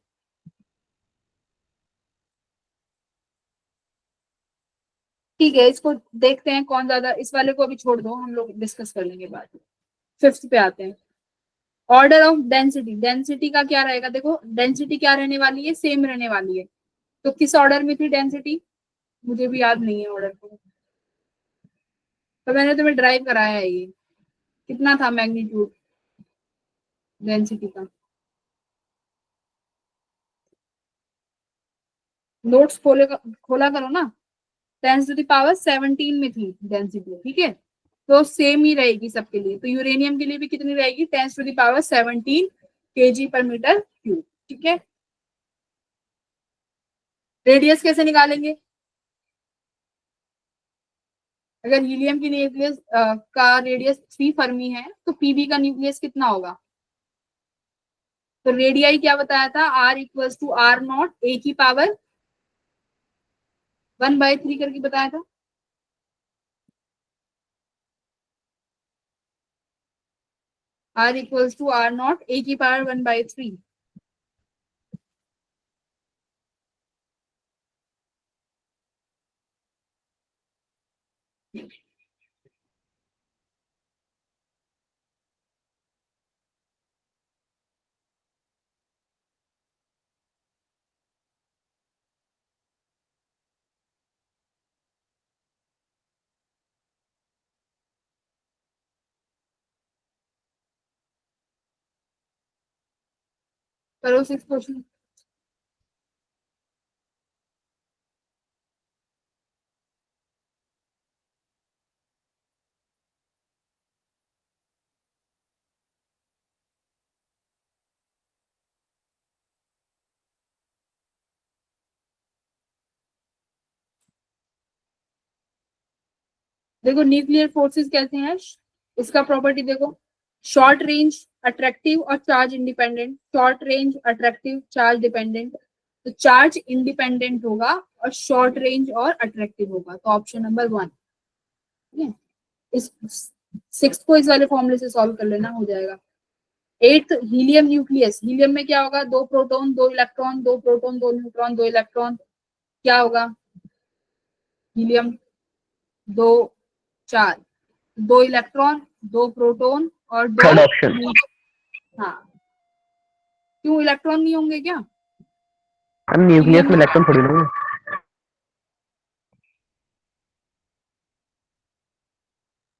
ठीक है। इसको देखते हैं कौन ज्यादा, इस वाले को अभी छोड़ दो, हम लोग डिस्कस कर लेंगे बाद में। फिफ्थ पे आते हैं, ऑर्डर ऑफ डेंसिटी। डेंसिटी का क्या रहेगा, देखो डेंसिटी क्या रहने वाली है, सेम रहने वाली है। तो किस ऑर्डर में थी डेंसिटी, मुझे भी याद नहीं है ऑर्डर को, तो मैंने तुम्हें ड्राइव कराया है ये, कितना था मैग्नीट्यूड डेंसिटी का, नोट्स खोला करो ना। 10⁻17 में थी डेंसिटी, ठीक है। तो सेम ही रहेगी सबके लिए, तो यूरेनियम के लिए भी कितनी रहेगी, 10⁻17 kg/m³, ठीक है। रेडियस कैसे निकालेंगे, अगर हीलियम की न्यूक्लियस का रेडियस 3 फर्मी है तो पीवी का न्यूक्लियस कितना होगा, तो रेडियाई क्या बताया था, R=R0 A⁻1/3 करके बताया था। R=R0 A⁻1/3। करो 6 क्वेश्चन। देखो न्यूक्लियर फोर्सेस कैसे हैं, इसका प्रॉपर्टी देखो, शॉर्ट रेंज अट्रैक्टिव और charge independent, short range attractive charge dependent, तो चार्ज इंडिपेंडेंट होगा और शॉर्ट रेंज और अट्रैक्टिव होगा, तो ऑप्शन नंबर 1, ठीक है। इस सिक्स्थ को इस वाले फॉर्मूले से सॉल्व कर लेना, हो जाएगा। एट्थ हीलियम न्यूक्लियस, हीलियम में क्या होगा, 2 proton 2 electron, 2 proton 2 neutron 2 electron, क्या होगा हीलियम 2 4, 2 इलेक्ट्रॉन 2 प्रोटॉन और 2 थर्ड ऑप्शन। हाँ, क्यों इलेक्ट्रॉन नहीं होंगे क्या? हम न्यूक्लियस में इलेक्ट्रॉन थोड़ी ना होंगे।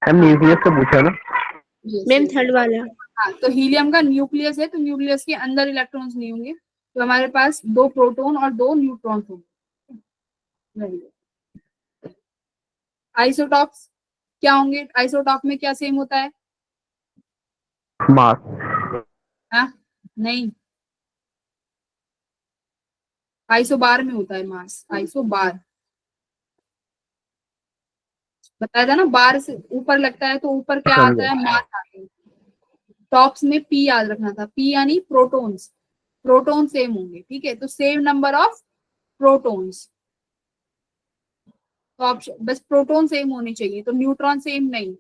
हम न्यूक्लियस का पूछा ना। मैम थर्ड वाला। हाँ, तो हीलियम का न्यूक्लियस है, तो न्यूक्लियस के अंदर इलेक्ट्रॉन्स नहीं होंगे, तो हमारे पास 2 प्रोटॉन और 2 न्यूट्रॉन होंगे। आइसोटॉप्स क्या होंगे? आइसोटॉप में क्या सेम होता है? मास। हाँ, नहीं, आइसोबार में होता है मास, आइसोबार बताया था ना, बार से ऊपर लगता है तो ऊपर क्या आता है, मास आता है। टॉप्स में पी याद रखना था, पी यानी प्रोटॉन्स, प्रोटॉन सेम होंगे, ठीक है, तो सेम नंबर ऑफ प्रोटॉन्स, तो ऑप्शन बस प्रोटॉन सेम होने चाहिए, तो न्यूट्रॉन सेम नहीं।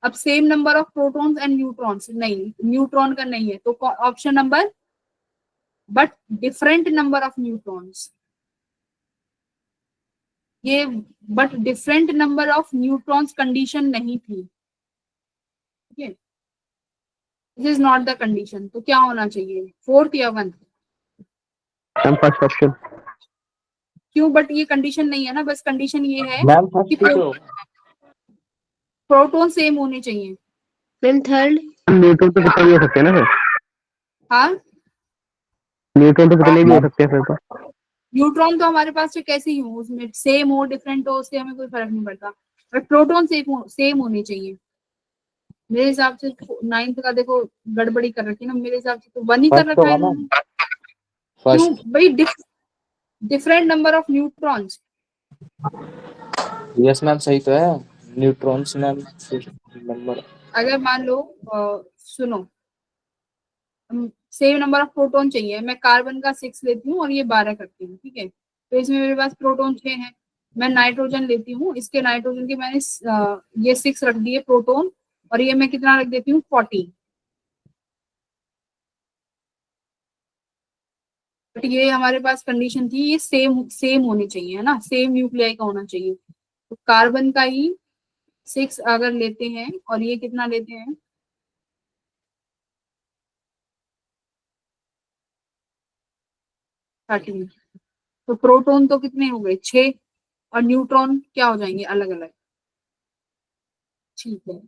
अब same number of protons and neutrons नहीं, न्यूट्रॉन का नहीं है, तो option number but different number of neutrons, ये but different number of neutrons condition नहीं थी, ठीक है, this is not the condition, तो क्या होना चाहिए, फोर्थ या वन? हम फर्स्ट ऑप्शन। क्यों? बट ये कंडीशन नहीं है ना, बस कंडीशन ये है मैम कि प्रोटॉन सेम होने चाहिए। Ma'am third. न्यूट्रॉन तो कितने भी हो सकते हैं ना फिर। हाँ, न्यूट्रॉन तो कितने भी हो सकते हैं फिर तो। न्यूट्रॉन तो हमारे पास कैसे ही हो, उसमें सेम हो डिफरेंट हो, उससे हमें कोई फर्क नहीं पड़ता, बट प्रोटॉन सेम होने चाहिए। मेरे हिसाब से नाइन्थ का देखो गड़बड़ी कर रखी है ना, मेरे हिसाब से तो वन ही कर रखा है इन्होंने। क्यों भाई? Different number of neutrons. Yes ma'am सही तो है, न्यूट्रॉन्स मैम नंबर। अगर मान लो सुनो, सेम नंबर ऑफ प्रोटॉन चाहिए, मैं कार्बन का 6 लेती हूँ और ये 12 करती हूँ, ठीक है, तो इसमें मेरे पास प्रोटॉन 6 है। मैं नाइट्रोजन लेती हूँ, इसके नाइट्रोजन के मैंने ये 6 रख दिए प्रोटॉन, और ये मैं कितना रख देती हूँ 40, बट ये हमारे पास कंडीशन थी ये सेम सेम होने चाहिए, है ना, सेम न्यूक्लियाई का होना चाहिए, तो कार्बन का ही 6 अगर लेते हैं और ये कितना लेते हैं 13, तो प्रोटॉन तो कितने हो गए 6, और न्यूट्रॉन क्या हो जाएंगे अलग अलग, ठीक है।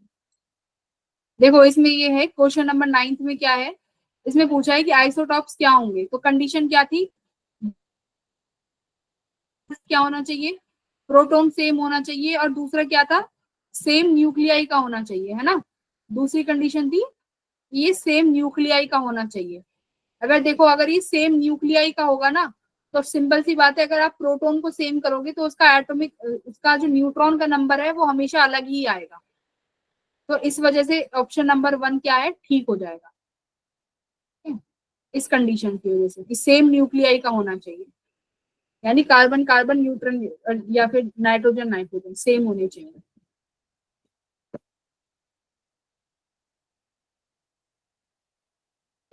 देखो इसमें ये है क्वेश्चन नंबर 9 में क्या है, इसमें पूछा है कि आइसोटॉप्स क्या होंगे, तो कंडीशन क्या थी, क्या होना चाहिए, प्रोटॉन सेम होना चाहिए, और दूसरा क्या था, सेम न्यूक्लियाई का होना चाहिए, है ना, दूसरी कंडीशन थी ये सेम न्यूक्लियाई का होना चाहिए। अगर देखो अगर ये सेम न्यूक्लियाई का होगा ना, तो सिंपल सी बात है, अगर आप प्रोटॉन को सेम करोगे तो उसका एटॉमिक, उसका जो न्यूट्रॉन का नंबर है वो हमेशा अलग ही आएगा, तो इस वजह से ऑप्शन नंबर 1 क्या है, ठीक हो जाएगा, इस कंडीशन की वजह से कि सेम न्यूक्लियाई का होना चाहिए, यानी कार्बन कार्बन न्यूट्रॉन या फिर नाइट्रोजन नाइट्रोजन सेम होने चाहिए।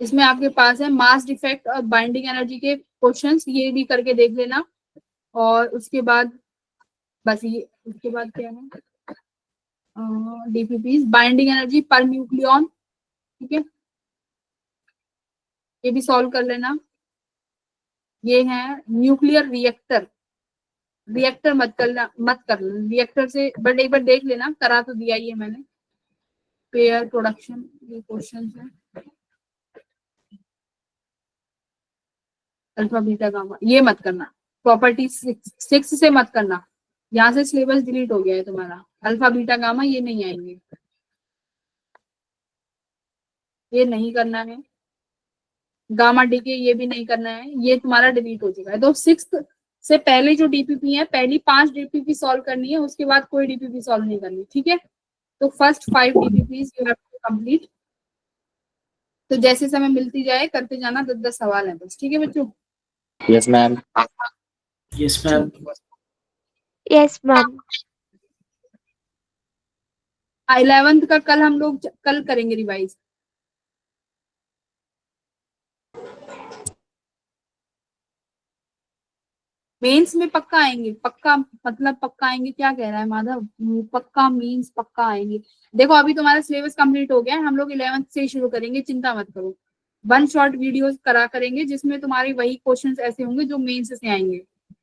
इसमें आपके पास है मास डिफेक्ट और बाइंडिंग एनर्जी के क्वेश्चंस, ये भी करके देख लेना, और उसके बाद बस ये, उसके बाद क्या है DPP binding energy per nucleon, ठीक है, ये भी सॉल्व कर लेना। ये है न्यूक्लियर रिएक्टर, रिएक्टर मत करना रिएक्टर से, बट एक बार देख लेना, करा तो दिया ही है मैंने, पेयर प्रोडक्शन ये क्वेश्चन है, अल्फा बीटा गामा ये मत करना, प्रॉपर्टी 6 से मत करना, यहाँ से सिलेबस डिलीट हो गया है तुम्हारा, अल्फा बीटा गामा ये नहीं आएंगे, ये नहीं करना है, गामा डी के ये भी नहीं करना है, ये तुम्हारा डिलीट हो चुका है, तो 6 से पहले जो डीपीपी है, पहली 5 डीपीपी सॉल्व करनी है, उसके बाद कोई डीपीपी सॉल्व नहीं करनी, ठीक है, तो first 5 DPP you have to complete, तो जैसे समय मिलती जाए करते जाना, 10-10 सवाल है बस, ठीक है बच्चों। Yes ma'am. Yes ma'am. Yes ma'am. 11th का कल हम लोग कल करेंगे रिवाइज। मेंस में पक्का आएंगे, पक्का मतलब पक्का आएंगे, क्या कह रहा है माधव? पक्का मींस पक्का आएंगे। देखो अभी तुम्हारा सिलेबस कंप्लीट हो गया है, हम लोग 11th से ही शुरू करेंगे, चिंता मत करो। 1 शॉर्ट वीडियोस करा करेंगे जिसमें तुम्हारे वही क्वेश्चंस ऐसे होंगे जो मेंस से आएंगे,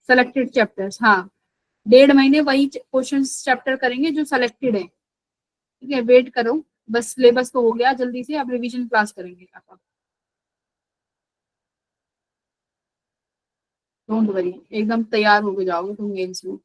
सेलेक्टेड चैप्टर्स। हाँ 1.5 महीने वही क्वेश्चंस चैप्टर करेंगे जो सेलेक्टेड है, ठीक है। वेट करो, बस सिलेबस तो हो गया, जल्दी से अब रिवीजन क्लास करेंगे। डोंट वरी, एकदम तैयार होके जाओगे तुम मेंस में।